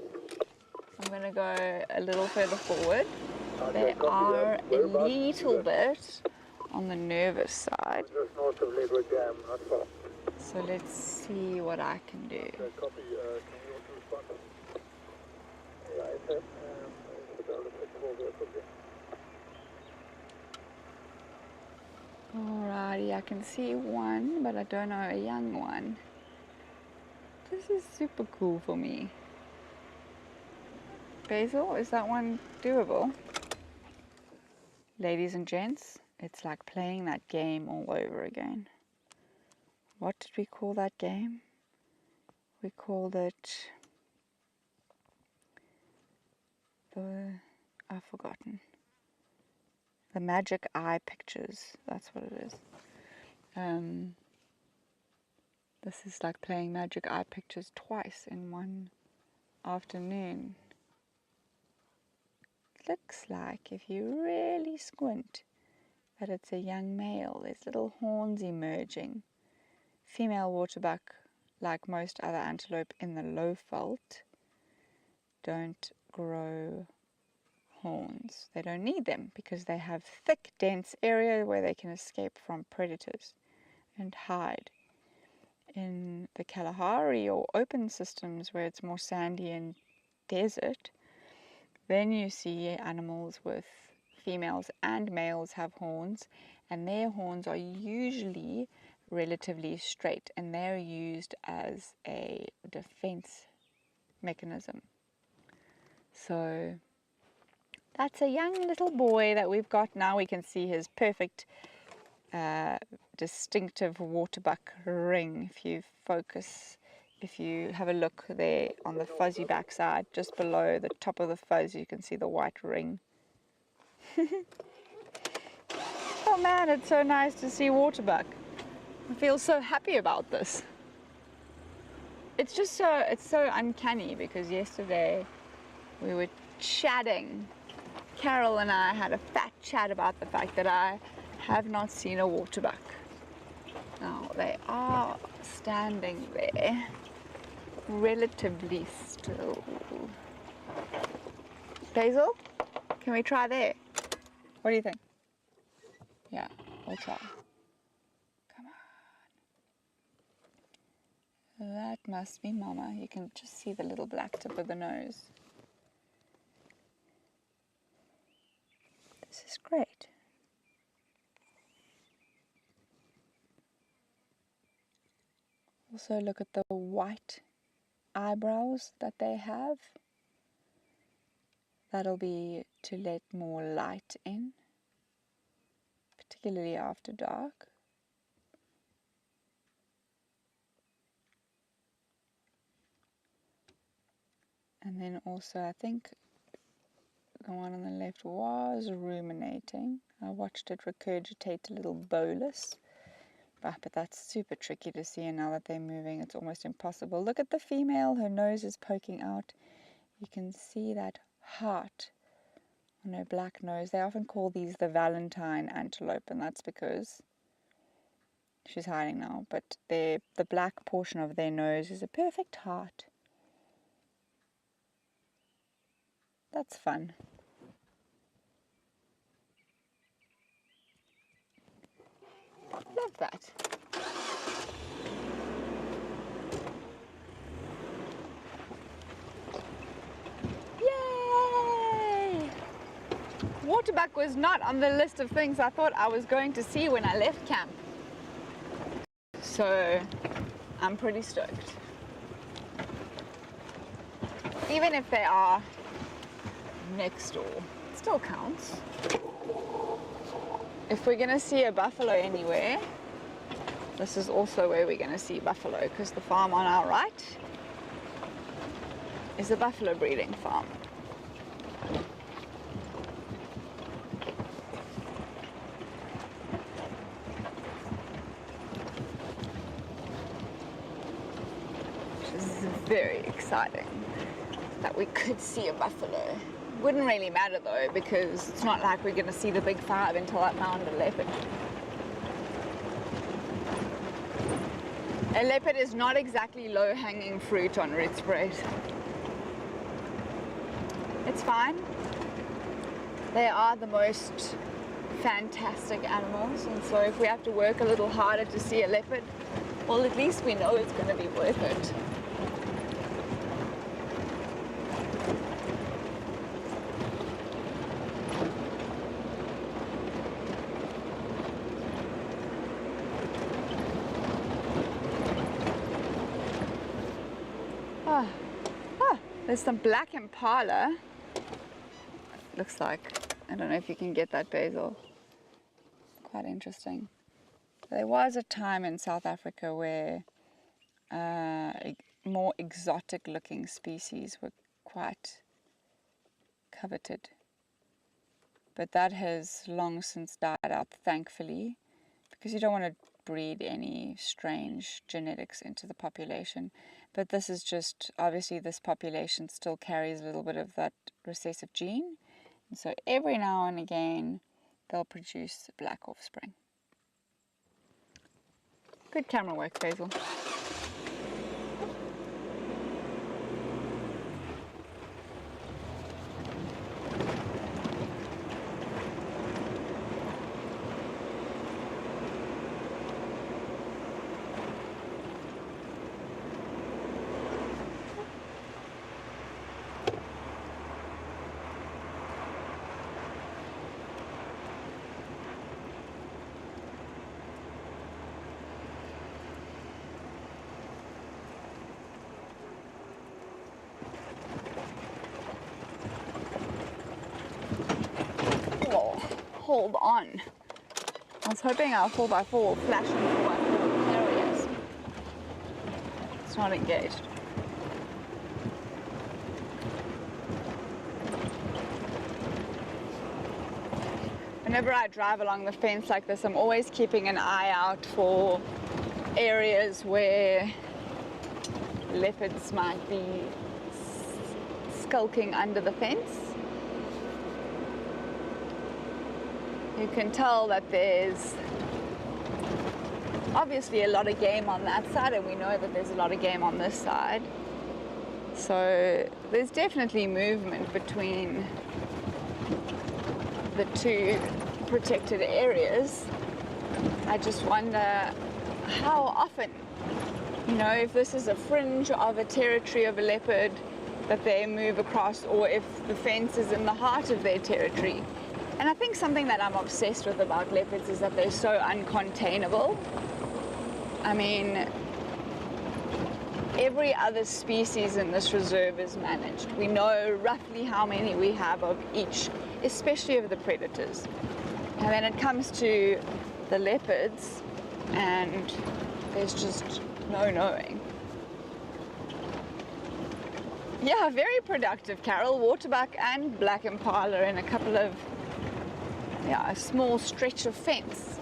I'm going to go a little further forward. They are a little bit on the nervous side. Just north of Leopard Dam, not far. So let's see what I can do. Copy, can you also respond? Yeah, it's a development for the Alrighty, I can see one, but I don't know a young one. This is super cool for me. Basil, is that one doable? Ladies and gents, it's like playing that game all over again. What did we call that game? We called it I've forgotten. The Magic Eye Pictures, that's what it is. This is like playing Magic Eye Pictures twice in one afternoon. Looks like, if you really squint, that it's a young male. There's little horns emerging. Female waterbuck, like most other antelope in the Lowveld, don't grow horns. They don't need them because they have thick, dense area where they can escape from predators and hide. In the Kalahari or open systems where it's more sandy and desert, then you see animals with females and males have horns, and their horns are usually relatively straight, and they're used as a defense mechanism. So that's a young little boy that we've got now. We can see his perfect distinctive waterbuck ring. If you have a look there on the fuzzy backside, just below the top of the fuzz, you can see the white ring. Oh man, it's so nice to see waterbuck. I feel so happy about this. It's so uncanny because yesterday we were chatting. Carol and I had a fat chat about the fact that I have not seen a waterbuck. Now they are standing there relatively still. Basil, can we try there? What do you think? Yeah, we'll try. Come on. That must be Mama. You can just see the little black tip of the nose. This is great. Also look at the white eyebrows that they have. That'll be to let more light in, particularly after dark. And then also I think the one on the left was ruminating. I watched it regurgitate a little bolus. But that's super tricky to see, and now that they're moving, it's almost impossible. Look at the female, her nose is poking out. You can see that heart on her black nose. They often call these the Valentine antelope, and that's because she's hiding now. But the black portion of their nose is a perfect heart. That's fun. Love that. Yay! Waterbuck was not on the list of things I thought I was going to see when I left camp. So I'm pretty stoked. Even if they are next door. It still counts. If we're going to see a buffalo anywhere, this is also where we're going to see buffalo, because the farm on our right is a buffalo breeding farm. Which is very exciting that we could see a buffalo. Wouldn't really matter though, because it's not like we're going to see the big five until I found a leopard. A leopard is not exactly low-hanging fruit on Rietspruit. It's fine. They are the most fantastic animals, and so if we have to work a little harder to see a leopard, well, at least we know it's going to be worth it. There's some black impala. Looks like, I don't know if you can get that, Basil. Quite interesting. There was a time in South Africa where more exotic looking species were quite coveted. But that has long since died out, thankfully, because you don't want to breed any strange genetics into the population. But this is just, obviously this population still carries a little bit of that recessive gene. And so every now and again, they'll produce black offspring. Good camera work, Basil. Hold on. I was hoping our 4x4 will flash in 4x4. There it is. It's not engaged. Whenever I drive along the fence like this, I'm always keeping an eye out for areas where leopards might be skulking under the fence. You can tell that there's obviously a lot of game on that side, and we know that there's a lot of game on this side. So there's definitely movement between the two protected areas. I just wonder how often, you know, if this is a fringe of a territory of a leopard that they move across, or if the fence is in the heart of their territory. And I think something that I'm obsessed with about leopards is that they're so uncontainable. I mean, every other species in this reserve is managed. We know roughly how many we have of each, especially of the predators. And then it comes to the leopards, and there's just no knowing. Yeah, very productive, Carol. Waterbuck and black impala in a couple of, yeah, a small stretch of fence.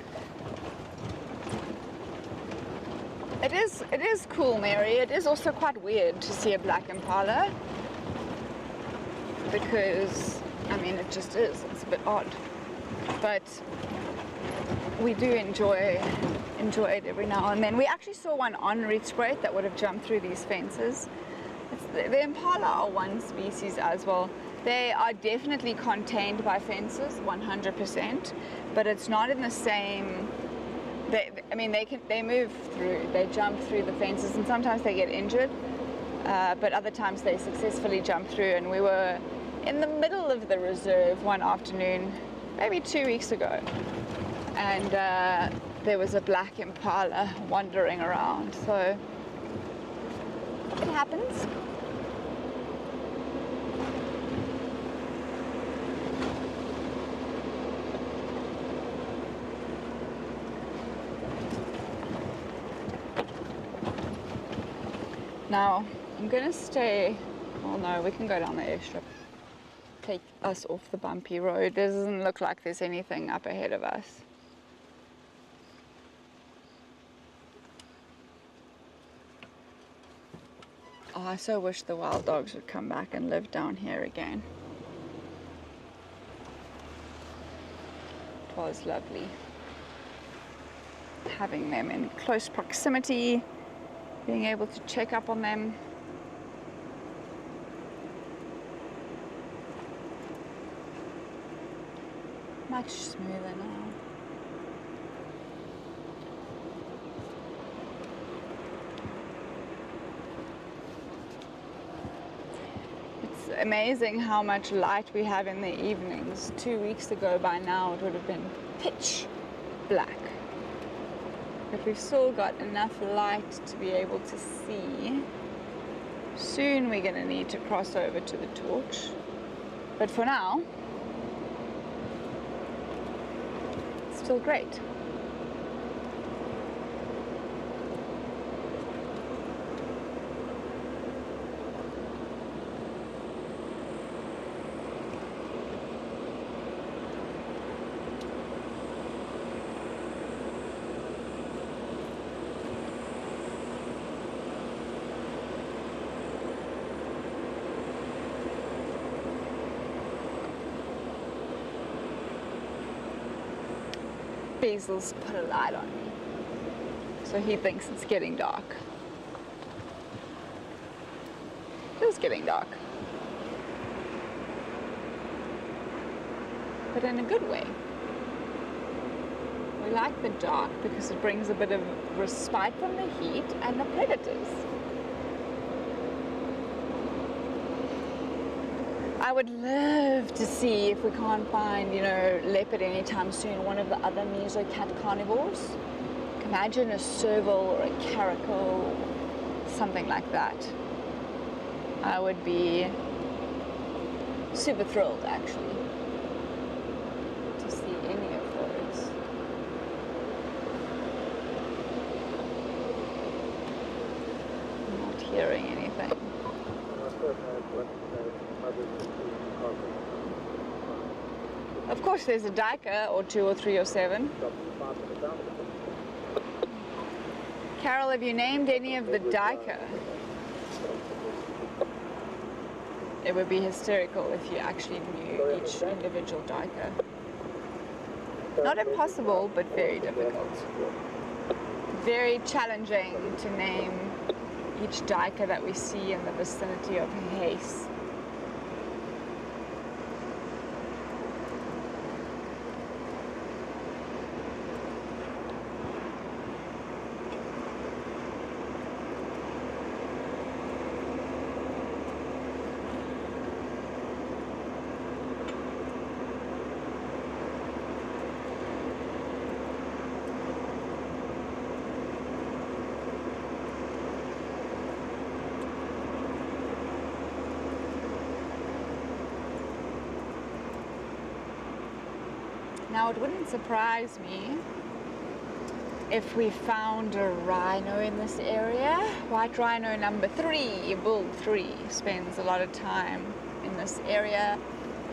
It is cool, Mary. It is also quite weird to see a black impala, because, I mean, it just is. It's a bit odd. But we do enjoy it every now and then. We actually saw one on Rietspruit that would have jumped through these fences. The impala are one species as well. They are definitely contained by fences, 100%, but it's not in the same. They move through, they jump through the fences, and sometimes they get injured, but other times they successfully jump through. And we were in the middle of the reserve one afternoon, maybe 2 weeks ago, and there was a black impala wandering around. So it happens. Now, I'm gonna stay, well no, we can go down the airstrip. Take us off the bumpy road. Doesn't look like there's anything up ahead of us. Oh, I so wish the wild dogs would come back and live down here again. It was lovely having them in close proximity, being able to check up on them. Much smoother now. It's amazing how much light we have in the evenings. 2 weeks ago by now it would have been pitch black. But we've still got enough light to be able to see. Soon we're going to need to cross over to the torch. But for now, it's still great. Basil's put a light on me, so he thinks it's getting dark. It is getting dark, but in a good way. We like the dark because it brings a bit of respite from the heat and the predators. I would love to see if we can't find, leopard anytime soon, one of the other mesocat carnivores. Imagine a serval or a caracal, something like that. I would be super thrilled, actually, to see any of those. I'm not hearing anything. Of course there's a duiker, or 2 or 3 or 7. Carol, have you named any of the duiker? It would be hysterical if you actually knew each individual duiker. Not impossible, but very difficult. Very challenging to name each duiker that we see in the vicinity of Hayes. Now, it wouldn't surprise me if we found a rhino in this area. White rhino number 3, bull 3, spends a lot of time in this area.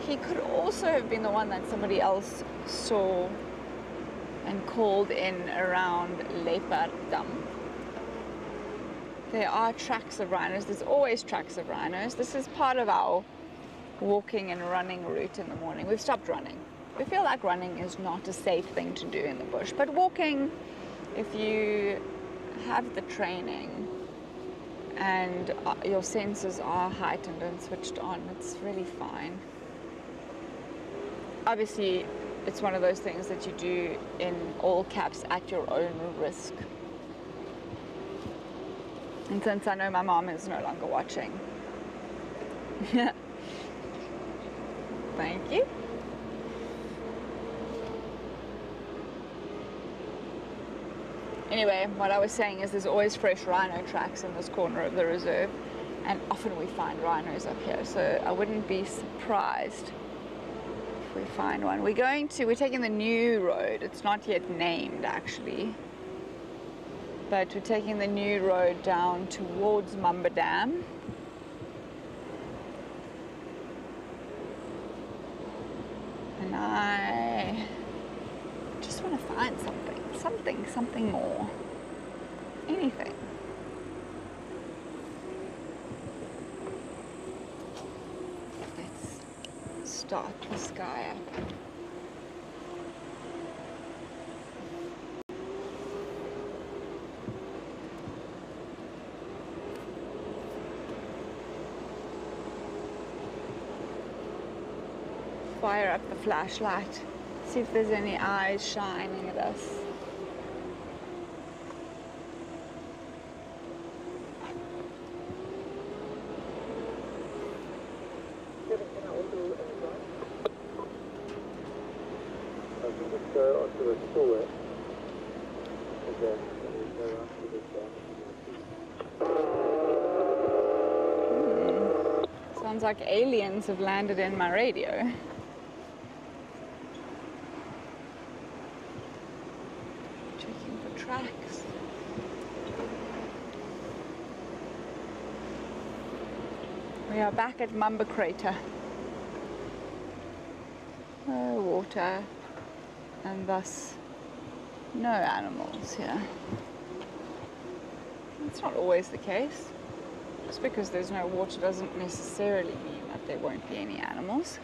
He could also have been the one that somebody else saw and called in around Leopard Dam. There are tracks of rhinos. There's always tracks of rhinos. This is part of our walking and running route in the morning. We've stopped running. We feel like running is not a safe thing to do in the bush, but walking, if you have the training and your senses are heightened and switched on, it's really fine. Obviously, it's one of those things that you do in all caps at your own risk. And since I know my mom is no longer watching. Thank you. Anyway, what I was saying is there's always fresh rhino tracks in this corner of the reserve, and often we find rhinos up here, so I wouldn't be surprised if we find one. We're taking the new road. It's not yet named, actually. but we're taking the new road down towards Mamba Dam. And I just want to find something more. Anything. Let's start the sky up. Fire up the flashlight, see if there's any eyes shining at us. Go onto the spillway again, and we go onto the dam. Sounds like aliens have landed in my radio. Checking for tracks. We are back at Mamba Crater. No water, and thus no animals here. It's not always the case. Just because there's no water doesn't necessarily mean that there won't be any animals.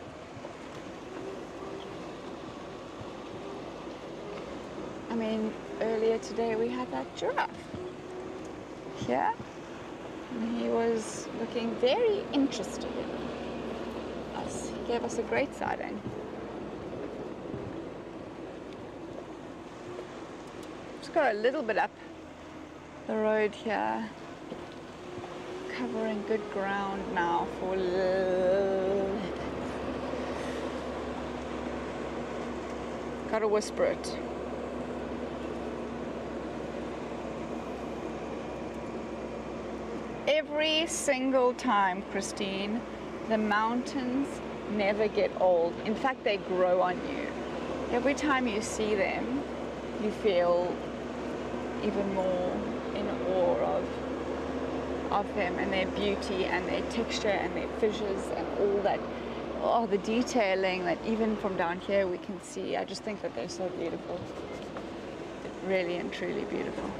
I mean, earlier today we had that giraffe here, and he was looking very interested in us. He gave us a great sighting. Just go a little bit up the road here, covering good ground now for leopards. Gotta whisper it. Every single time, Christine, the mountains never get old. In fact, they grow on you. Every time you see them, you feel even more in awe of them and their beauty and their texture and their fissures and all that. Oh, the detailing that even from down here we can see. I just think that they're so beautiful. Really and truly beautiful.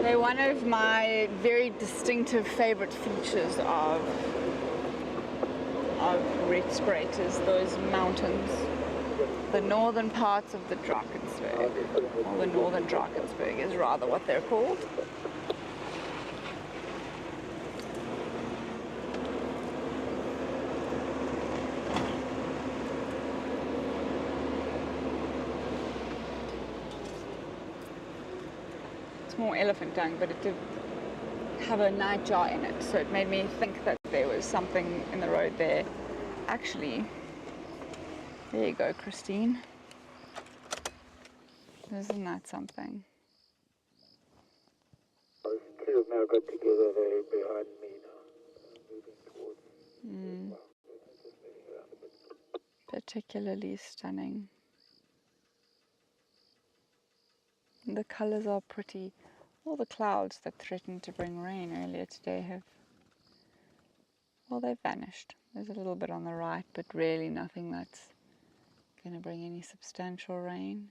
They're one of my very distinctive favorite features of Rietspruit is those mountains. The northern parts of the Drakensberg, or the northern Drakensberg is rather what they're called. More elephant dung, but it did have a nightjar in it, so it made me think that there was something in the road there. Actually, there you go, Christine. Isn't that something? Those two have now got together. They're behind me now, moving towards. Just moving around a bit. Particularly stunning. The colors are pretty. All the clouds that threatened to bring rain earlier today have, well, they've vanished. There's a little bit on the right, but really nothing that's going to bring any substantial rain.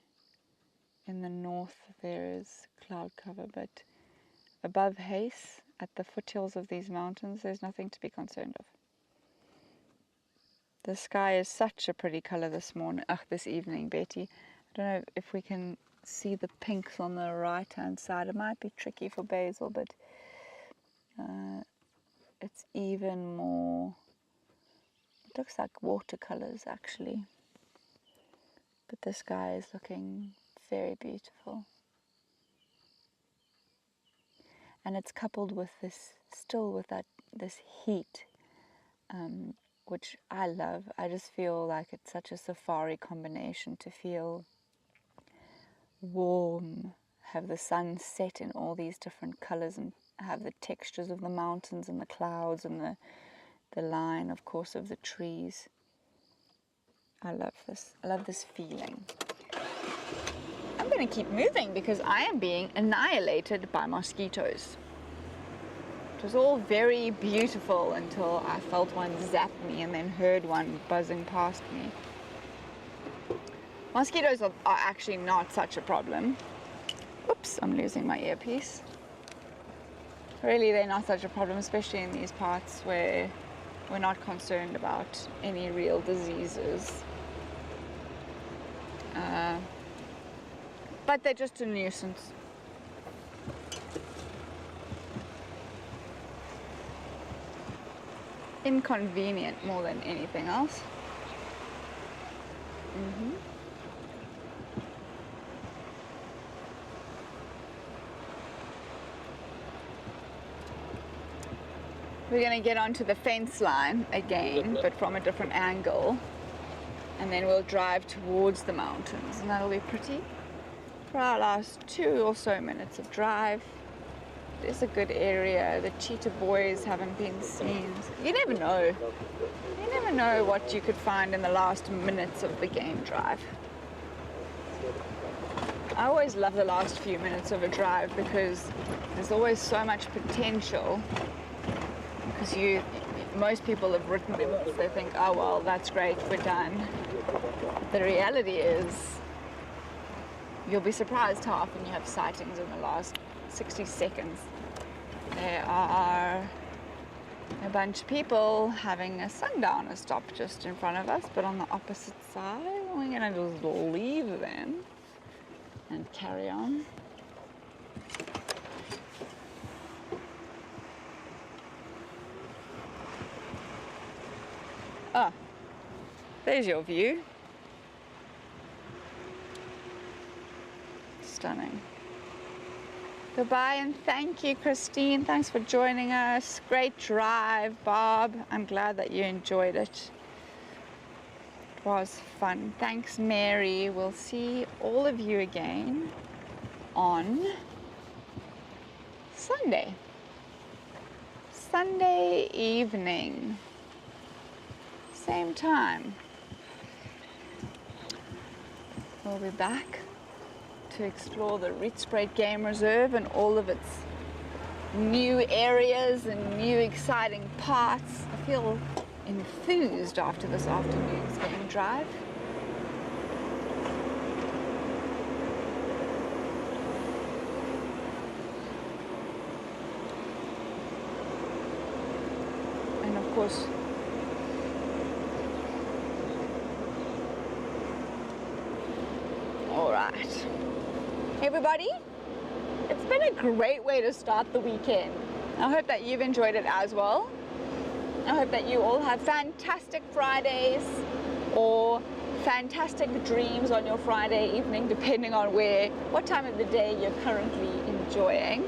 In the north there is cloud cover, but above Hayes, at the foothills of these mountains, there's nothing to be concerned of. The sky is such a pretty color this evening, Betty. I don't know if we can see the pinks on the right hand side. It might be tricky for Basil, but it's even more, it looks like watercolors actually, but the sky is looking very beautiful, and it's coupled with this, still with that this heat, which I love. I just feel like it's such a safari combination to feel warm, have the sun set in all these different colors, and have the textures of the mountains and the clouds and the line, of course, of the trees. I love this. I love this feeling. I'm going to keep moving because I am being annihilated by mosquitoes. It was all very beautiful until I felt one zap me and then heard one buzzing past me. Mosquitoes are actually not such a problem. Oops, I'm losing my earpiece. Really, they're not such a problem, especially in these parts where we're not concerned about any real diseases. But they're just a nuisance. Inconvenient more than anything else. We're going to get onto the fence line again, but from a different angle, and then we'll drive towards the mountains, and that'll be pretty. For our last 2 or so minutes of drive, it's a good area. The cheetah boys haven't been seen. You never know. You never know what you could find in the last minutes of the game drive. I always love the last few minutes of a drive because there's always so much potential. Because most people have written them off. They think, oh well, that's great, we're done. The reality is, you'll be surprised how often you have sightings in the last 60 seconds. There are a bunch of people having a sundowner stop just in front of us, but on the opposite side. We're gonna just leave them and carry on. Ah, there's your view. Stunning. Goodbye and thank you, Christine. Thanks for joining us. Great drive, Bob. I'm glad that you enjoyed it. It was fun. Thanks, Mary. We'll see all of you again on Sunday. Sunday evening. Same time. We'll be back to explore the Rietspruit Game Reserve and all of its new areas and new exciting parts. I feel enthused after this afternoon's game drive. And of course, all right. Everybody, it's been a great way to start the weekend. I hope that you've enjoyed it as well. I hope that you all have fantastic Fridays or fantastic dreams on your Friday evening, depending on what time of the day you're currently enjoying.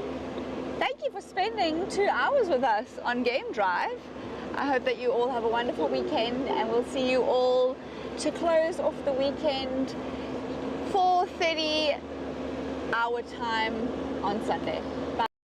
Thank you for spending 2 hours with us on Game Drive. I hope that you all have a wonderful weekend, and we'll see you all to close off the weekend 4:30 our time on Sunday. Bye.